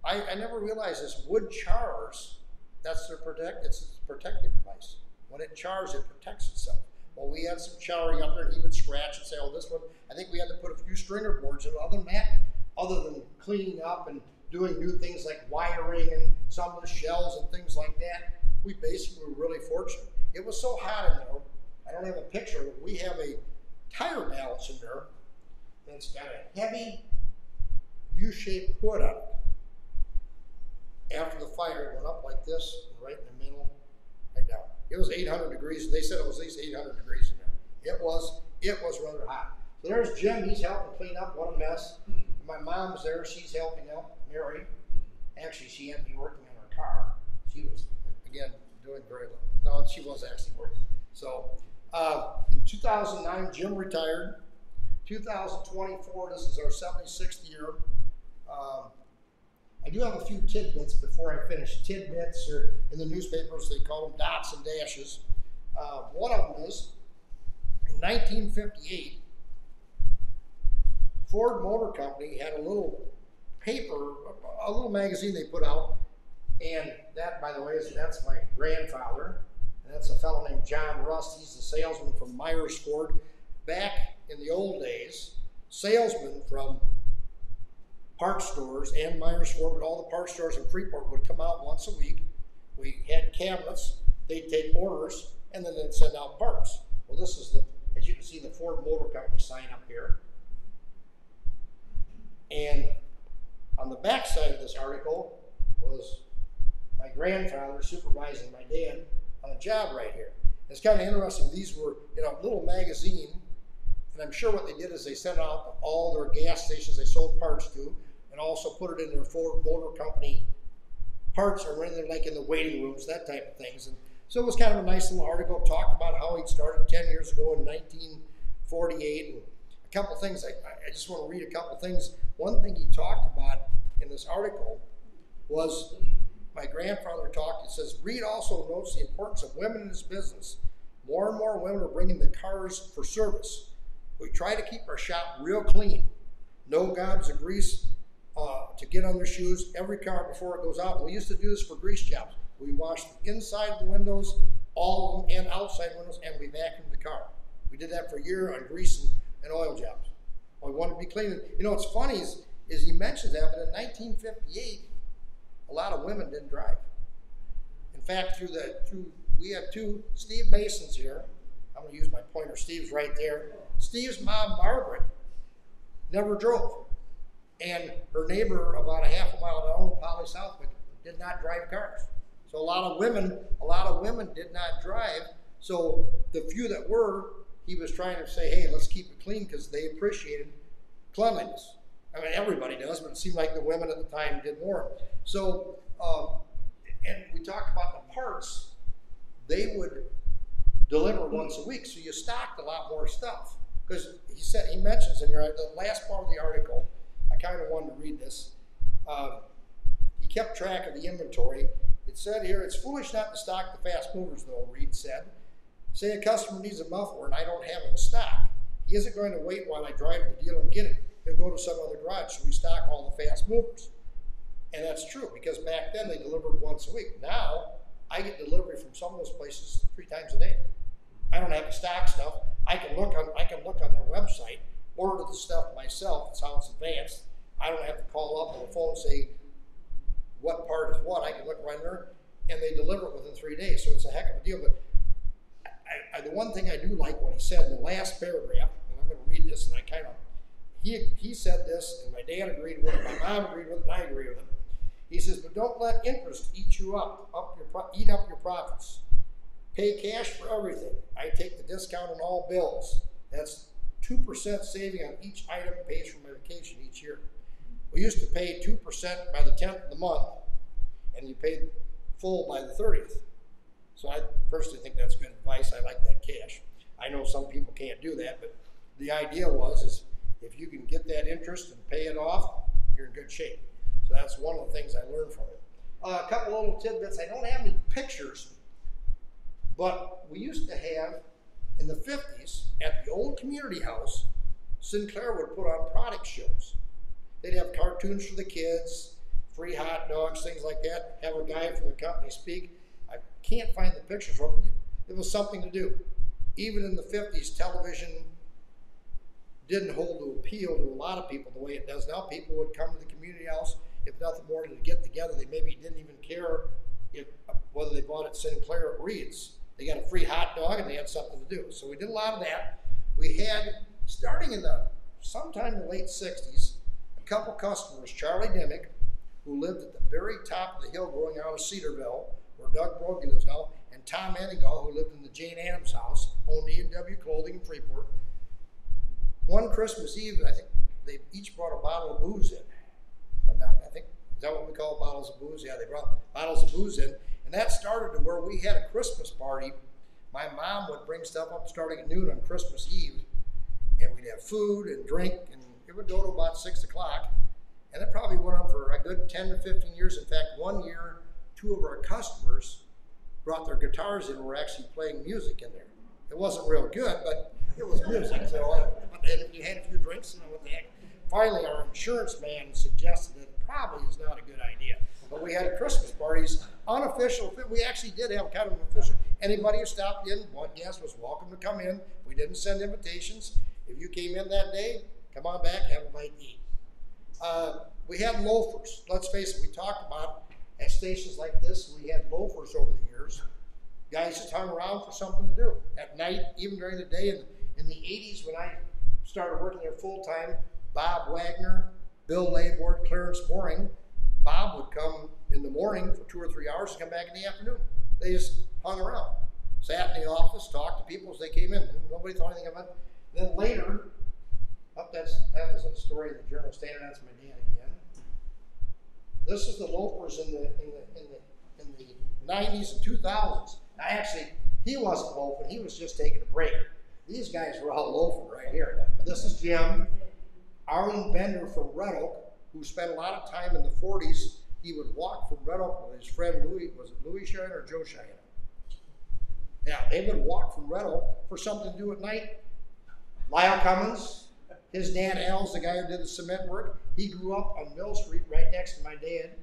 A: I never realized this wood chars, it's a protective device. When it chars, it protects itself. Well, we had some charring up there, and he would scratch and say, oh, this one, I think we had to put a few stringer boards in. Other than that, other than cleaning up and doing new things like wiring and some of the shells and things like that, we basically were really fortunate. It was so hot in there, I don't have a picture, but we have a tire balance in there, and it's got a heavy U-shaped hood on it. After the fire, it went up like this, right in the middle, right down. It was 800 degrees. They said it was at least 800 degrees in there. It was rather hot. So there's Jim. He's helping clean up. What a mess. my mom's there. She's helping out Mary. Actually, she had to be working in her car. She was, again, doing very well. No, she was actually working. So in 2009, Jim retired. 2024, this is our 76th year. I do have a few tidbits before I finish. Tidbits, or in the newspapers, they call them dots and dashes. One of them is, in 1958, Ford Motor Company had a little paper, a little magazine they put out, and that, by the way, that's my grandfather, and that's a fellow named John Rust. He's the salesman from Myers Ford. Back in the old days, salesmen from parts stores and Myers Ford, but all the parts stores in Freeport would come out once a week. We had cabinets, they'd take orders, and then they'd send out parts. Well, this is as you can see, the Ford Motor Company sign up here. And on the back side of this article was my grandfather supervising my dad on a job right here. It's kind of interesting. These were in a little magazine, and I'm sure what they did is they sent out to all their gas stations they sold parts to, and also put it in their Ford Motor Company parts, or in there, like in the waiting rooms, that type of things. And so it was kind of a nice little article, talked about how he'd started 10 years ago in 1948, and a couple things. I just want to read a couple things. One thing he talked about in this article was, my grandfather talked, it says, Reed also notes the importance of women in his business. More and more women are bringing the cars for service. We try to keep our shop real clean. No gobs of grease to get on their shoes every car before it goes out. We used to do this for grease jobs. We washed the inside of the windows, all of them, and outside windows, and we vacuumed the car. We did that for a year on grease and oil jobs. We wanted to be clean. You know, what's funny is he mentions that, but in 1958, a lot of women didn't drive. In fact, we have two Steve Masons here. I'm going to use my pointer. Steve's right there. Steve's mom, Margaret, never drove. And her neighbor about a half a mile down, Polly Southwick, did not drive cars. So a lot of women did not drive. So the few that were, he was trying to say, hey, let's keep it clean, because they appreciated cleanliness. I mean, everybody does, but it seemed like the women at the time did more. So, and we talked about the parts. They would deliver once a week, so you stocked a lot more stuff. Because he mentions in here, the last part of the article, I kind of wanted to read this. He kept track of the inventory. It said here, it's foolish not to stock the fast movers, though, Reed said. Say a customer needs a muffler and I don't have it in stock. He isn't going to wait while I drive to the dealer and get it. He'll go to some other garage, so we stock all the fast movers. And that's true, because back then they delivered once a week. Now, I get delivery from some of those places 3 times a day. I don't have to stock stuff. I can look on their website, order the stuff myself. That's how it's advanced. I don't have to call up on the phone and say what part is what. I can look right there, and they deliver it within 3 days. So it's a heck of a deal. But the one thing I do like what he said in the last paragraph, and I'm going to read this, and I kind of, he said this, and my dad agreed with it, my mom agreed with it, and I agree with it. He says, but don't let interest eat you eat up your profits. Pay cash for everything. I take the discount on all bills. That's 2% saving on each item pays for my vacation each year. We used to pay 2% by the 10th of the month, and you paid full by the 30th. So I personally think that's good advice. I like that cash. I know some people can't do that, but the idea is if you can get that interest and pay it off, you're in good shape. So that's one of the things I learned from it. A couple little tidbits. I don't have any pictures, but we used to have, in the 50s, at the old community house, Sinclair would put on product shows. They'd have cartoons for the kids, free hot dogs, things like that, have a guy from the company speak. I can't find the pictures, but it was something to do. Even in the 50s, television didn't hold to appeal to a lot of people the way it does now. People would come to the community house, if nothing more than to get together. They maybe didn't even care whether they bought it Sinclair or Reed's. They got a free hot dog and they had something to do. So we did a lot of that. We had, starting in sometime in the late 60s, a couple customers, Charlie Dimmick, who lived at the very top of the hill growing out of Cedarville, where Doug Brogy lives now, and Tom Enningal, who lived in the Jane Addams house, owned E&W Clothing in Freeport. One Christmas Eve, I think they each brought a bottle of booze in. And now, I think, is that what we call bottles of booze? Yeah, they brought bottles of booze in. And that started to where we had a Christmas party. My mom would bring stuff up starting at noon on Christmas Eve. And we'd have food and drink, and it would go to about 6 o'clock. And it probably went on for a good 10 to 15 years. In fact, one year, 2 of our customers brought their guitars in and were actually playing music in there. It wasn't real good, but it was music. So, and if you had a few drinks, you know what the heck. Finally, our insurance man suggested that it probably is not a good idea. But we had Christmas parties, unofficial. We actually did have kind of an official. Anybody who stopped in, one guest was welcome to come in. We didn't send invitations. If you came in that day, come on back, have a bite to eat. We had loafers. Let's face it, we talked about at stations like this, we had loafers over the years. Guys just hung around for something to do. At night, even during the day, in the 80s when I started working there full time, Bob Wagner, Bill Labord, Clarence Boring, Bob would come in the morning for 2 or 3 hours and come back in the afternoon. They just hung around, sat in the office, talked to people as they came in. Nobody thought anything about it. Then later, that was a story in the Journal Standard. That's my dad again. This is the loafers in the 90s and 2000s. Now, actually, he wasn't loafing. He was just taking a break. These guys were all loafing right here. This is Jim. Arlen Bender from Red Oak, who spent a lot of time in the 40s. He would walk from Red Oak with his friend Louis. Was it Louis Cheyenne or Joe Cheyenne? Yeah, they would walk from Red Oak for something to do at night. Lyle Cummins, his dad Al's the guy who did the cement work. He grew up on Mill Street right next to my dad,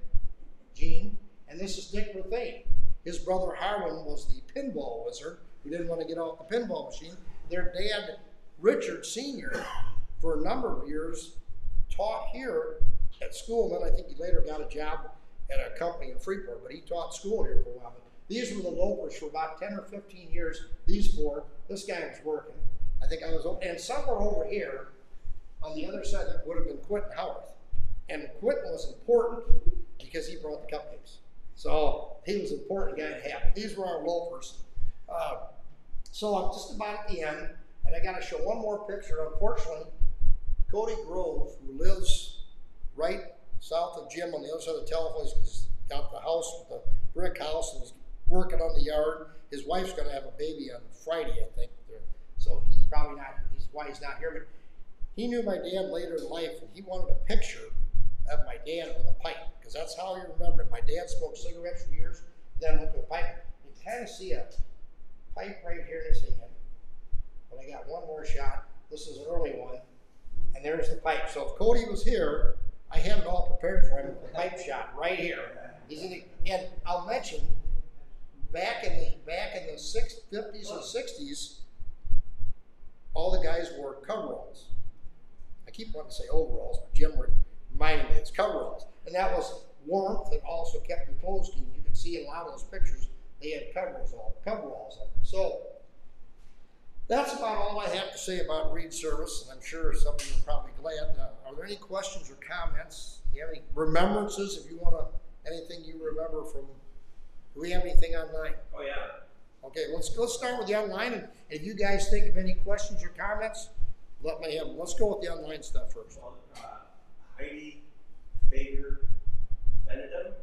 A: Gene. And this is Dick Ruthane. His brother Harlan was the pinball wizard who didn't want to get off the pinball machine. Their dad, Richard Sr., for a number of years, taught here at school. Then I think he later got a job at a company in Freeport, but he taught school here for a while. But these were the loafers for about 10 or 15 years. These 4, this guy was working. I think I was, and somewhere over here, on the other side, that would have been Quentin Howarth. And Quentin was important because he brought the cupcakes. So he was an important guy to have. These were our loafers. So I'm just about at the end, and I got to show one more picture. Unfortunately, Cody Grove, who lives right south of Jim on the other side of the telephone, he's got the house with the brick house and is working on the yard. His wife's going to have a baby on Friday, I think. So he's probably not, he's why he's not here, but he knew my dad later in life, and he wanted a picture of my dad with a pipe, because that's how he remembered it. My dad smoked cigarettes for years, then went to a pipe. You kind of see a pipe right here in his hand, but I got one more shot. This is an early one, and there's the pipe. So if Cody was here, I had it all prepared for him with the pipe shot right here. He's in the, and I'll mention, back in the 50s and 60s, all the guys wore coveralls. I keep wanting to say overalls, but Jim reminded me it's coveralls. And that was warmth and also kept your clothes clean. You can see in a lot of those pictures, they had coveralls on them. So that's about all I have to say about Reed Service, and I'm sure some of you are probably glad. Are there any questions or comments? Do you have any remembrances, if you want to, anything you remember from, do we have anything online?
B: Oh, yeah.
A: Okay, let's start with the online, and if you guys think of any questions or comments, let me have them. Let's go with the online stuff first.
B: Well, Heidi Fager Benedum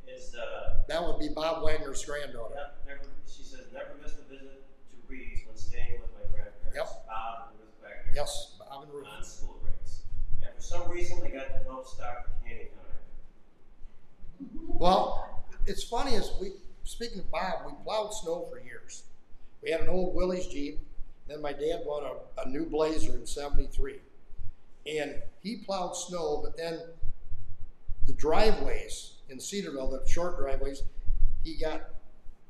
B: is the...
A: That would be Bob Wagner's granddaughter.
B: Yeah, she says, never missed a visit to Reed's when staying with my grandparents.
A: Yep.
B: Bob and Ruth Wagner.
A: Yes, Bob and Ruth.
B: On school breaks. And for some reason, they got to help stock the candy counter.
A: Well, it's funny, speaking of Bob, we plowed snow for years. We had an old Willys Jeep. Then my dad bought a new Blazer in '73. And he plowed snow, but then the driveways in Cedarville, the short driveways, he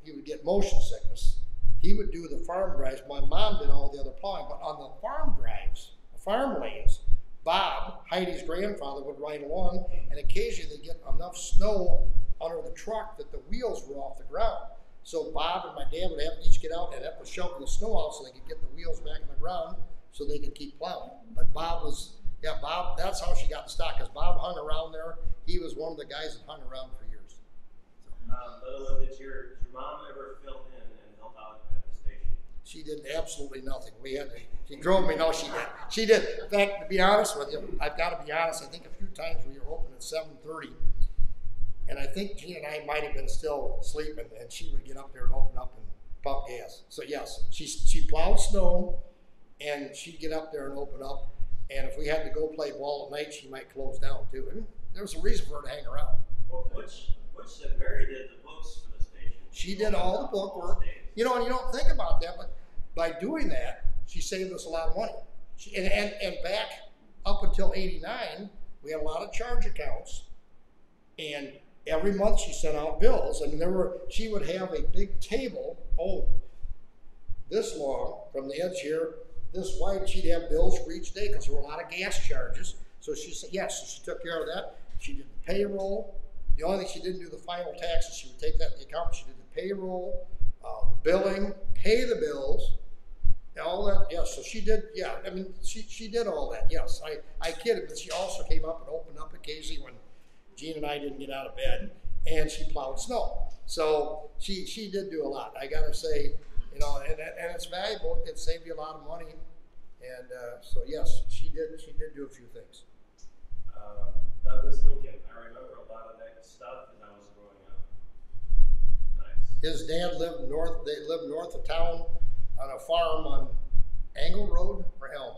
A: would get motion sickness. He would do the farm drives. My mom did all the other plowing, but on the farm drives, the farm lanes, Bob, Heidi's grandfather, would ride along, and occasionally they'd get enough snow under the truck that the wheels were off the ground. So Bob and my dad would have to each get out and have to shovel the snow out so they could get the wheels back in the ground so they could keep plowing. But Bob, that's how she got the stock, because Bob hung around there. He was one of the guys that hung around for years.
B: So. Did your mom ever fill in and help out at the station?
A: She did absolutely nothing. She drove me. No, she did. She did. In fact, to be honest with you, I've got to be honest. I think a few times we were open at 7:30, and I think Gina and I might have been still sleeping, and she would get up there and open up and pump gas. So yes, she plowed snow, and she'd get up there and open up. And if we had to go play ball at night, she might close down too. And there was a reason for her to hang around.
B: Well, Butch said Mary did the books for the station.
A: She did all the book work. You know, and you don't think about that, but by doing that, she saved us a lot of money. And back up until '89, we had a lot of charge accounts, and every month she sent out bills, and she would have a big table, this long from the edge here, this wide. She'd have bills for each day because there were a lot of gas charges. So she said yes, so she took care of that. She did the payroll. The only thing she didn't do the final taxes. She would take that in the account. She did the payroll, the billing, pay the bills, all that. Yes, so she did. Yeah, I mean, she did all that. Yes, I kidded, but she also came up and opened up occasionally when Gene and I didn't get out of bed, and she plowed snow. So she did do a lot. I gotta say, you know, and it's valuable. It saved you a lot of money, and so yes, she did do a few things.
B: Douglas Lincoln. I remember a lot of that stuff as I was growing up. Nice.
A: His dad lived north. They lived north of town on a farm on Angle Road or Elm.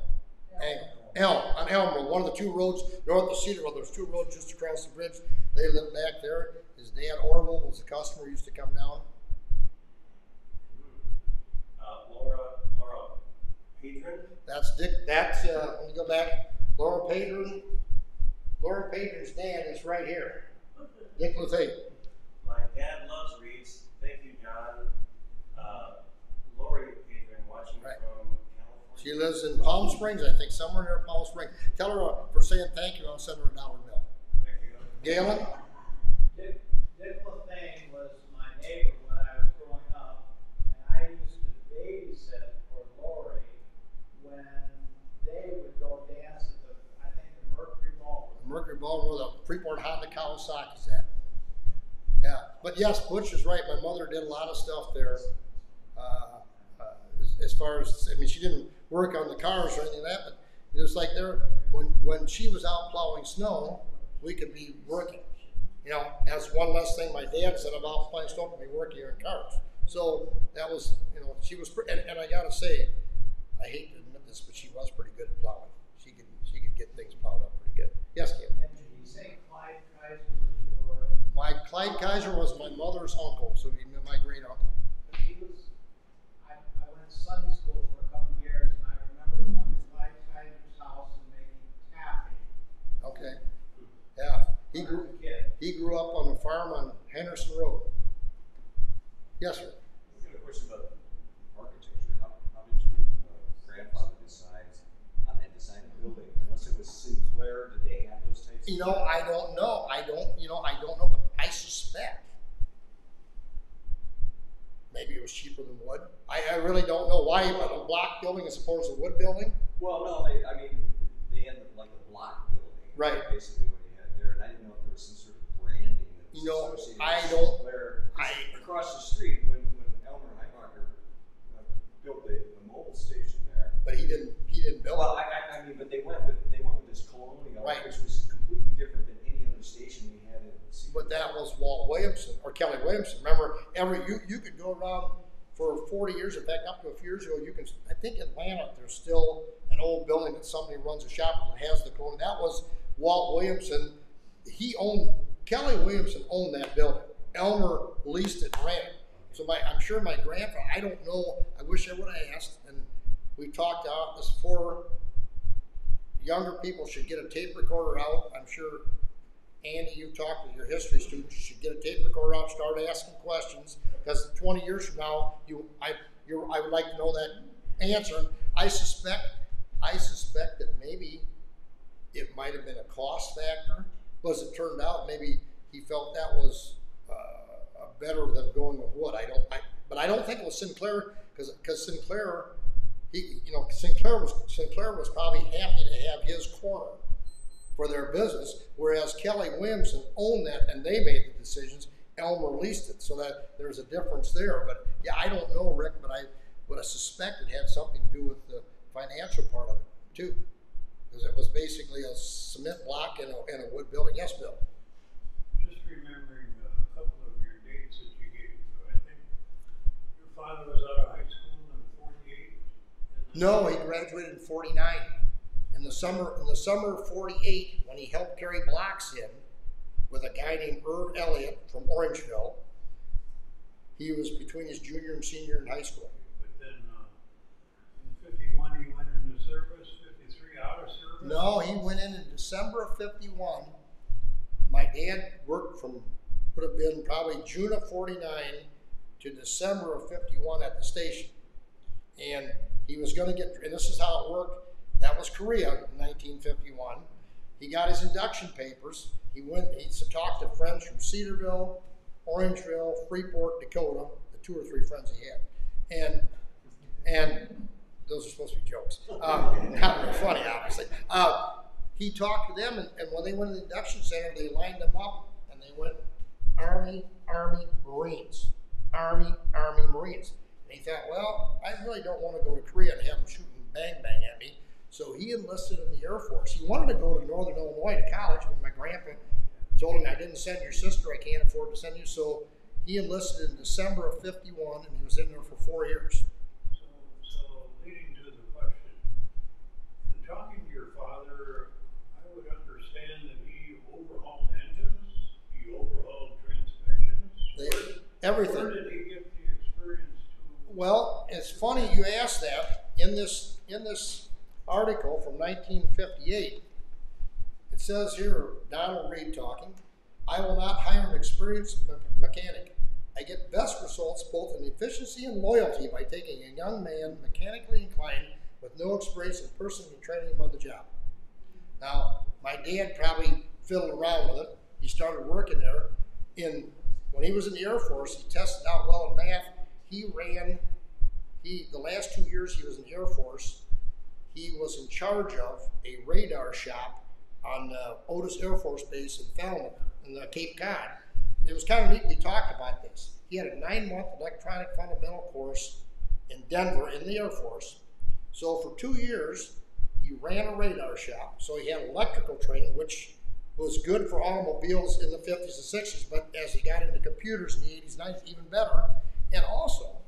A: Elm on Elm Road. One of the two roads north of Cedarville. There's two roads just across the bridge. They lived back there. His dad Orville was the customer. Used to come down.
B: Laura Pedron.
A: That's Dick. That's let me go back. Laura Pedron. Laura Pedron's dad is right here. Dick Lefay.
B: My dad loves reads. Thank you, John. Lori Pedron, watching
A: Right.
B: from California.
A: She lives in Palm Springs, I think, somewhere near Palm Springs. Tell her for saying thank you. I'll send her $1 bill.
B: There you go.
A: Galen.
D: Dick Lefane was my neighbor when I was growing up, and I used to babysit for Lori when they would go dance at the Mercury Ballroom.
A: Mercury Ballroom, where the Freeport Honda Kawasaki's at. Yeah, but yes, Butch is right. My mother did a lot of stuff there. As far as, I mean, she didn't work on the cars or anything like that, but it was like there, when she was out plowing snow, we could be working. You know, that's one less thing my dad said about plowing snow could be working here in cars. So that was, you know, she was, and I gotta say, I hate to admit this, but she was pretty good at plowing. She could get things plowed up pretty good. Yes, Kim?
D: And did you say Clyde Kaiser was your?
A: Clyde Kaiser was my mother's uncle, so he'd been my great uncle.
D: He was. I went to Sunday school for a couple of years, and I remember going to Clyde Kaiser's house and making taffy.
A: Okay. Yeah.
D: When I was a kid.
A: He grew up on a farm on Henderson Road. Yes, sir.
E: I've got a question about architecture. How did your grandfather decide on that design of the building? Unless it was Sinclair, did they have those types?
A: You know, I don't know. I don't know, but I suspect maybe it was cheaper than wood. I really don't know why, but a block building as opposed to a wood building.
E: Well, no, they had like a block building.
A: Right.
E: Basically what he had there, and I didn't know if there was some sort of branding that was
A: You know,
E: associated
A: I
E: with
A: don't-
E: Sinclair. Across the street, when Elmer Heibacher built the mobile station there.
A: But he didn't build
E: Well,
A: it.
E: I mean, but they went with this colonial,
A: Right.
E: which was completely different than any other station we had in Cedarville.
A: But that was Walt Williamson or Kelly Williamson. Remember, you could go around for 40 years. In fact, up to a few years ago, I think in Atlanta, there's still an old building that somebody runs a shop that has the colonial. That was Walt Williamson. Kelly Williamson owned that building. Elmer leased it and ran it. So I'm sure my grandfather, I don't know, I wish I would have asked, and we talked out this before. Younger people should get a tape recorder out. I'm sure, Andy, you talked with your history students, you should get a tape recorder out, start asking questions, because 20 years from now, I would like to know that answer. I suspect that maybe it might have been a cost factor, but as it turned out, maybe he felt that was better than going with wood. But I don't think it was Sinclair, because Sinclair, Sinclair was probably happy to have his corner for their business, whereas Kelly Williamson owned that and they made the decisions. Elmer leased it, so that there's a difference there. But yeah, I don't know, Rick, but but I suspect it had something to do with the financial part of it too, because it was basically a cement block and a wood building. Yes, Bill?
F: Just remembering a couple of your dates that you gave. So I think your father was out of high school in 48.
A: No, he graduated in 49. In the summer of 48, when he helped carry blocks in with a guy named Irv Elliott from Orangeville, he was between his junior and senior in high school.
F: But then in 51 he went into service, 53 out of service?
A: No, he went in December of 51. My dad worked from, would have been probably June of 49 to December of 51 at the station. And he was going to get, and this is how it worked. That was Korea in 1951. He got his induction papers. He talked to friends from Cedarville, Orangeville, Freeport, Dakota, the 2 or 3 friends he had. And those are supposed to be jokes. Not very funny, obviously. He talked to them, and when they went to the induction center, they lined them up, and they went Army, Army, Marines. Army, Army, Marines. And he thought, well, I really don't want to go to Korea and have them shooting bang bang at me. So he enlisted in the Air Force. He wanted to go to Northern Illinois to college, but my grandpa told him, I didn't send your sister, I can't afford to send you. So he enlisted in December of 51, and he was in there for 4 years.
F: So leading to the question, in talking to your father, I would understand that he overhauled engines, he overhauled transmissions.
A: Everything.
F: Where did he get the experience to?
A: Well, it's funny you asked that. In this article from 1958, it says here, Donald Reed talking, I will not hire an experienced mechanic. I get best results both in efficiency and loyalty by taking a young man mechanically inclined with no experience and personally training him on the job. Now, my dad probably fiddled around with it. He started working there. When he was in the Air Force, he tested out well in math. The last 2 years he was in the Air Force, he was in charge of a radar shop on Otis Air Force Base in Falmouth, in Cape Cod. It was kind of neat. We talked about this. He had a 9-month electronic fundamental course in Denver in the Air Force. So for 2 years, he ran a radar shop. So he had electrical training, which was good for automobiles in the 50s and 60s, but as he got into computers in the 80s and 90s, even better. And also,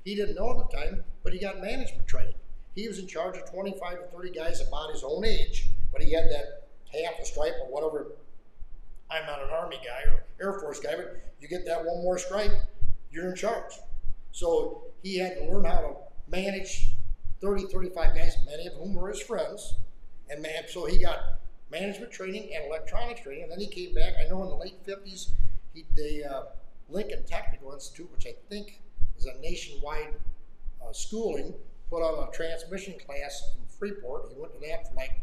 A: he didn't know at the time, but he got management training. He was in charge of 25 to 30 guys about his own age, but he had that half a stripe or whatever. I'm not an Army guy or Air Force guy, but you get that one more stripe, you're in charge. So he had to learn how to manage 30, 35 guys, many of whom were his friends. And so he got management training and electronics training, and then he came back. I know in the late 50s, the Lincoln Technical Institute, which I think is a nationwide schooling, put on a transmission class in Freeport. He went to that for like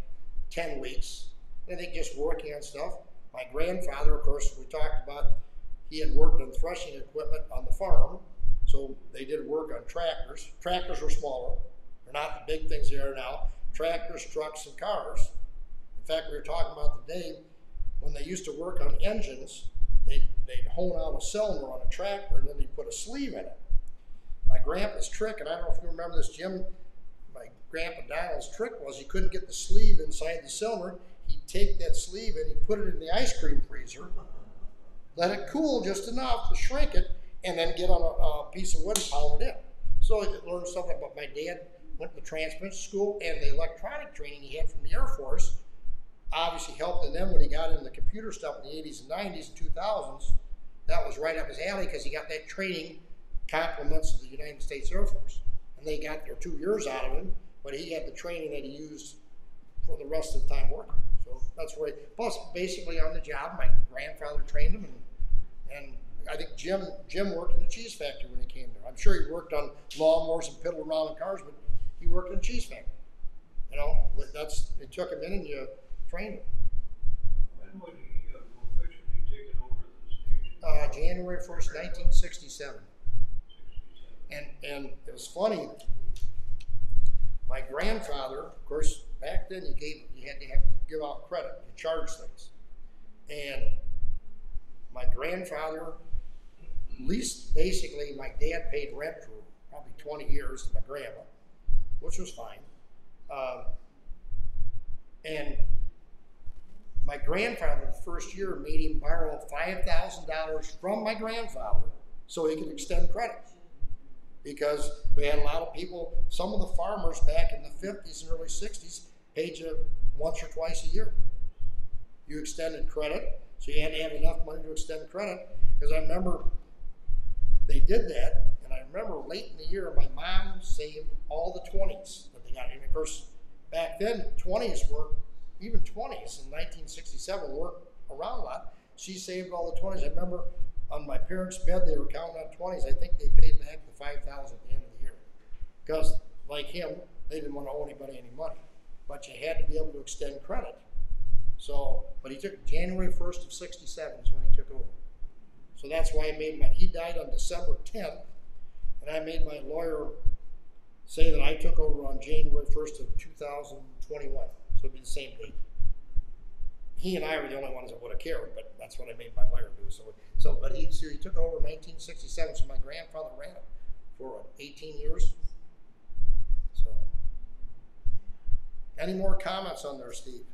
A: 10 weeks. I think just working on stuff. My grandfather, of course, we talked about, he had worked on threshing equipment on the farm. So they did work on tractors. Tractors were smaller. They're not the big things they are now. Tractors, trucks, and cars. In fact, we were talking about the day when they used to work on engines, they'd hone out a cylinder on a tractor and then they'd put a sleeve in it. My grandpa's trick, and I don't know if you remember this, Jim, my grandpa Donald's trick was he couldn't get the sleeve inside the cylinder. He'd take that sleeve and he'd put it in the ice cream freezer, let it cool just enough to shrink it, and then get on a piece of wood and pound it in. So I learned something about my dad, went to transmission school, and the electronic training he had from the Air Force obviously helped him then when he got into the computer stuff in the 80s and 90s and 2000s. That was right up his alley because he got that training compliments of the United States Air Force. And they got their 2 years out of him, but he had the training that he used for the rest of the time working. So that's where plus basically on the job, my grandfather trained him, and I think Jim worked in the cheese factory when he came there. I'm sure he worked on lawnmowers and piddled around in cars, but he worked in a cheese factory. You know, they took him in and you trained him.
F: When would he officially taken over the station?
A: January 1st, 1967. And it was funny. My grandfather, of course, back then you had to give out credit, you charge things. And my grandfather leased, basically my dad paid rent for probably probably 20 years to my grandma, which was fine. And my grandfather, the first year, made him borrow $5,000 from my grandfather so he could extend credit. Because we had a lot of people, some of the farmers back in the 50s and early 60s paid you once or twice a year. You extended credit, so you had to have enough money to extend credit. Because I remember they did that, and I remember late in the year, my mom saved all the 20s that they got. And of course, back then, 20s weren't, even 20s in 1967 weren't around a lot. She saved all the 20s. I remember on my parents' bed, they were counting on 20s. I think they paid back the $5,000 at the end of the year. Because, like him, they didn't want to owe anybody any money. But you had to be able to extend credit. So, but he took January 1st of 67 is when he took over. So that's why I made he died on December 10th, and I made my lawyer say that I took over on January 1st of 2021. So it'd be the same date. He and I were the only ones that would have cared, but that's what I made my lawyer do. But he took over in 1967, so my grandfather ran it for 18 years. So, any more comments on there, Steve?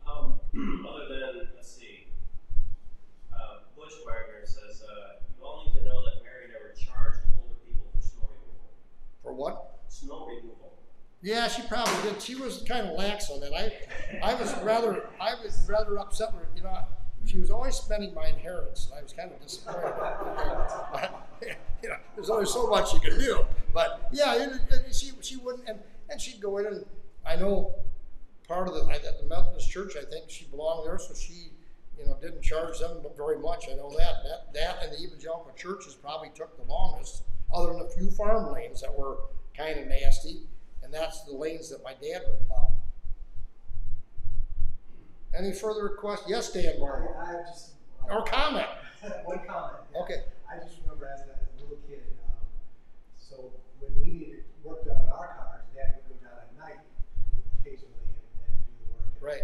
B: Other than, let's see, Bush Wagner says, you all need to know that Mary never charged older people for snow removal.
A: For what?
B: Snow removal.
A: Yeah, she probably did. She was kind of lax on that. I was rather upset with her. You know, she was always spending my inheritance, and I was kind of disappointed. You know, there's only so much she could do. But yeah, she wouldn't, and she'd go in, and I know part of at the Methodist Church, I think she belonged there, so she, you know, didn't charge them very much. I know that and the evangelical churches probably took the longest, other than a few farm lanes that were kind of nasty. And that's the lanes that my dad would plow. Any further questions? Yes, Dan Barber.
G: I have just
A: or comment.
G: One comment. Yeah.
A: Okay.
G: I just remember as a little kid, so when we needed work done on our cars, Dad would go down at night occasionally and do the work. And,
A: Right.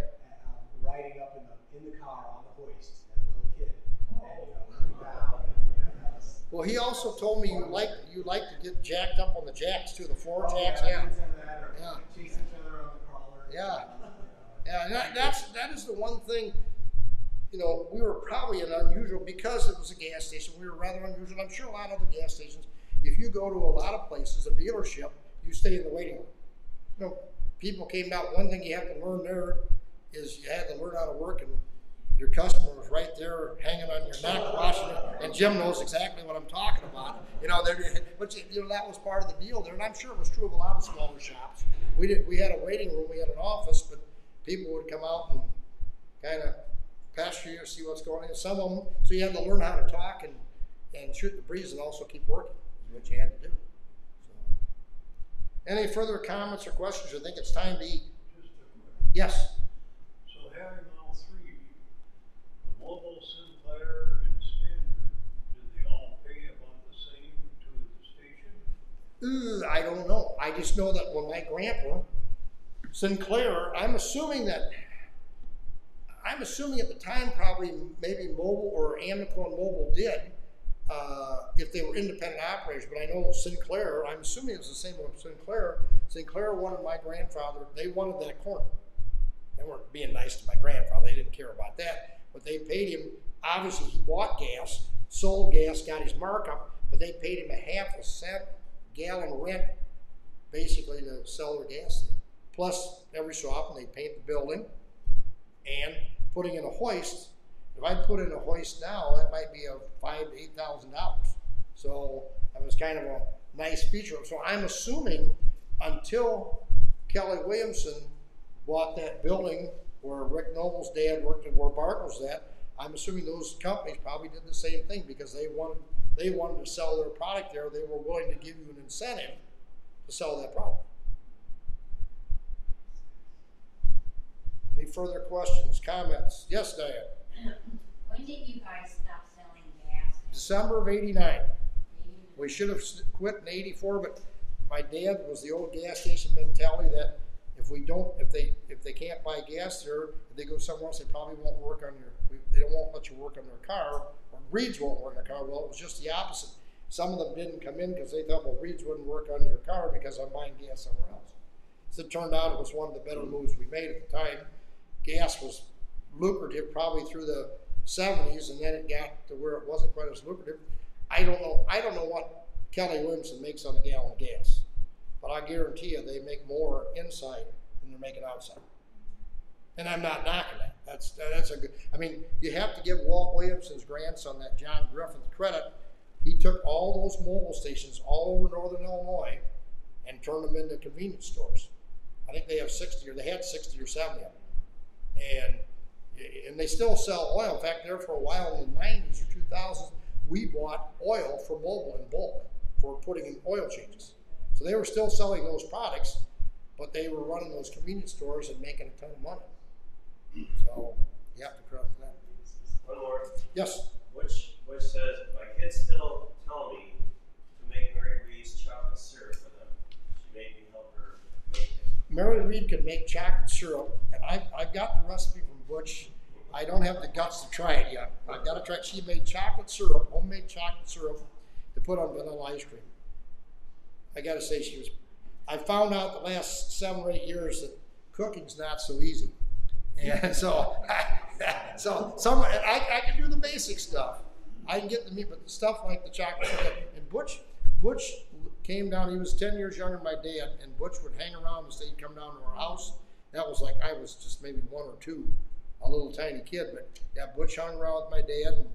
G: Riding up in the car on the hoist as a little kid, and looking down. And, that was,
A: Well, he also told me you like to get jacked up on the jacks too, the floor jacks.
G: Yeah.
A: Yeah.
G: Some of that, or
A: Yeah.
G: chase each other on the crawler.
A: Yeah. Yeah, and that is the one thing, you know, we were probably an unusual, because it was a gas station, we were rather unusual. I'm sure a lot of other gas stations, if you go to a lot of places, a dealership, you stay in the waiting room. You know, people came out, one thing you have to learn there is you had to learn how to work, and your customer was right there hanging on your neck, watching it, and Jim knows exactly what I'm talking about. You know, but you know, that was part of the deal there, and I'm sure it was true of a lot of smaller shops. We had a waiting room, we had an office, but people would come out and kind of pester you, see what's going on. Some of them, so you had to learn how to talk and shoot the breeze and also keep working, is what you had to do. So, any further comments or questions? I think it's time to eat.
F: Just a quick.
A: Yes.
F: So having all three, the mobile, Sinclair, and Standard, did they all pay about the same to the station?
A: I don't know. I just know that when my grandpa, Sinclair, I'm assuming at the time probably maybe Mobile or Amico and Mobile did, if they were independent operators. But I know Sinclair, I'm assuming it was the same with Sinclair. Sinclair wanted my grandfather, they wanted that corner. They weren't being nice to my grandfather, they didn't care about that. But they paid him, obviously he bought gas, sold gas, got his markup, but they paid him a half a cent gallon rent basically to sell their gas there. Plus, every so often they paint the building, and putting in a hoist. If I put in a hoist now, that might be $5,000 to $8,000. So that was kind of a nice feature. So I'm assuming until Kelly Williamson bought that building where Rick Noble's dad worked and where Bart was at, I'm assuming those companies probably did the same thing because they wanted to sell their product there. They were willing to give you an incentive to sell that product. Any further questions, comments? Yes, Diane.
H: When did you guys stop selling gas?
A: December of '89. We should have quit in '84, but my dad was the old gas station mentality that if they can't buy gas there, if they go somewhere else, they probably won't work on they won't let you work on their car, or Reeds won't work on their car. Well, it was just the opposite. Some of them didn't come in because they thought, well, reeds wouldn't work on your car because I'm buying gas somewhere else. So it turned out it was one of the better moves we made at the time. Gas was lucrative probably through the 70s, and then it got to where it wasn't quite as lucrative. I don't know what Kelly Williamson makes on a gallon of gas, but I guarantee you they make more inside than they're making outside. And I'm not knocking that. That's a good. I mean, you have to give Walt Williamson's grandson, that John Griffith, credit. He took all those mobile stations all over northern Illinois and turned them into convenience stores. I think they have 60, or they had 60 or 70 of them. And they still sell oil. In fact, there for a while in the 90s or 2000s, we bought oil for mobile in bulk for putting in oil changes. So they were still selling those products, but they were running those convenience stores and making a ton of money. So you have to credit that.
B: One more.
A: Yes.
B: Which says, my kids still tell me to make Mary Reed's chocolate syrup for them. She made me help her make it.
A: Mary Reed can make chocolate syrup, and I've got the recipe from Butch. I don't have the guts to try it yet. I've got to try it. She made chocolate syrup, homemade chocolate syrup, to put on vanilla ice cream. I got to say, I found out the last 7 or 8 years that cooking's not so easy. And so, I can do the basic stuff. I can get the meat, but the stuff like the chocolate syrup. And Butch came down. He was 10 years younger than my dad, and Butch would hang around and say he'd come down to our house. That was like I was just maybe 1 or 2, a little tiny kid. But yeah, Butch hung around with my dad and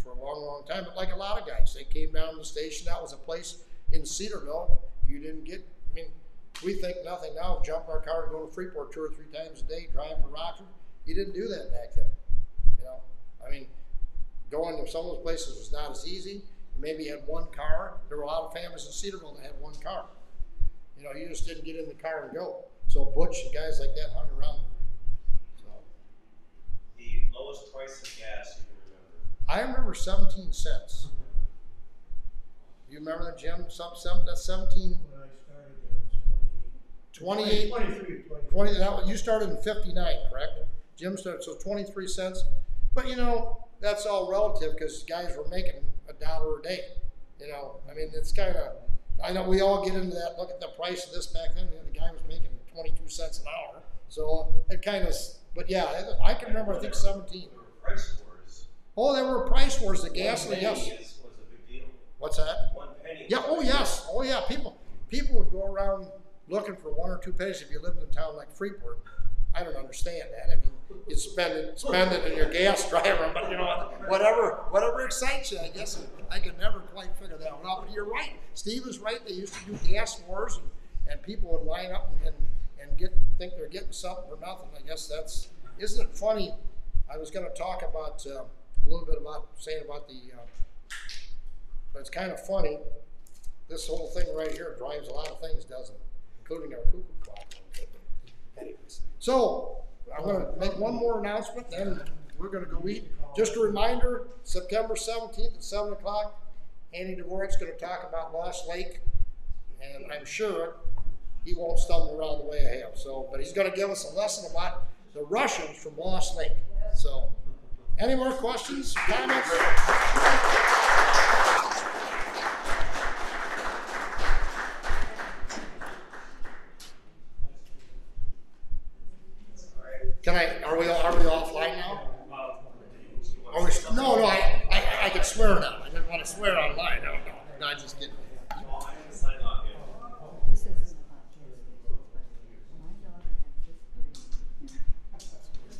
A: for a long, long time. But like a lot of guys, they came down to the station. That was a place in Cedarville you didn't get. I mean, we think nothing now of jumping our car and going to Freeport 2 or 3 times a day, driving to Rockford. You didn't do that back then. You know, I mean, going to some of those places was not as easy. Maybe you had 1 car. There were a lot of families in Cedarville that had 1 car. You know, you just didn't get in the car and go. So Butch and guys like that hung around. So
B: the lowest price of gas you can remember?
A: I remember 17 cents. You remember that, Jim? That's 17.
F: When I started, it was
A: 28. 20. You started in 59, correct? Jim started, so 23 cents. But you know, that's all relative because guys were making $1 a day. You know, I mean, it's kind of. I know we all get into that. Look at the price of this back then. You know, the guy was making 22 cents an hour. So it kind of. But yeah, I can remember. I think 17.
B: There were price wars.
A: Oh, there were price wars. The gasoline, yes.
B: Was a big deal.
A: What's that?
B: 1 penny.
A: Yeah. Oh yes. Oh yeah. People would go around looking for 1 or 2 pennies if you lived in a town like Freeport. I don't understand that. I mean, you spend it in your gas driver, but you know, whatever excites you, I guess. I could never quite figure that one out. But you're right. Steve is right. They used to do gas wars, and people would line up and think they're getting something for nothing. I guess isn't it funny? I was going to talk about a little bit about but it's kind of funny. This whole thing right here drives a lot of things, doesn't it? Including our cuckoo clock. Anyways, so I'm going to make one more announcement, then we're going to go eat. Just a reminder, September 17th at 7 o'clock, Andy Dvorak's going to talk about Lost Lake, and I'm sure he won't stumble around the way I have. So, but he's going to give us a lesson about the Russians from Lost Lake. So, any more questions, comments? Are we offline now? No, I can swear now. I didn't want to swear online. No, I just didn't.
I: This isn't about Cedarville, but my daughter had 5th grade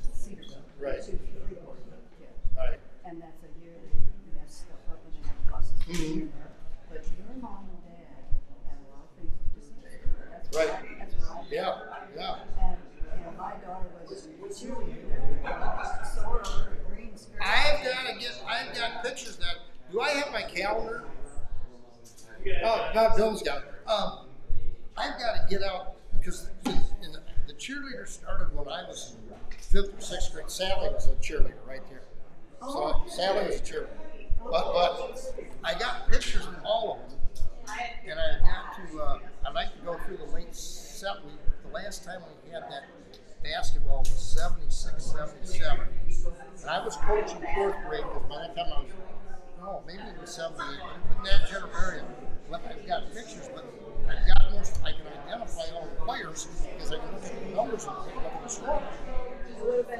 I: in Cedarville.
A: Right.
I: She was a Freeport kid.
A: Right.
I: And that's a year they mess stuff up and they have buses in there. But your mom and dad had a lot of things to say. That's
A: Right.
I: That's what I did.
A: Yeah.
I: And my daughter was a cheerleader. So were her green skirt.
A: I've got pictures that. Do I have my calendar? Oh, no, Bill's got it. I've got to get out because the cheerleader started when I was in 5th or 6th grade. Sally was a cheerleader right there. So Sally was a cheerleader. But I got pictures of all of them, and I'd like to go through the late 70s. The last time we had that basketball was 76, 77. And I was coaching 4th grade because by that time I was know, maybe it was 78, but in that general area. But I've got pictures, but I've got most, I can identify all the players because I can look at the numbers and look at the score.
I: It would have been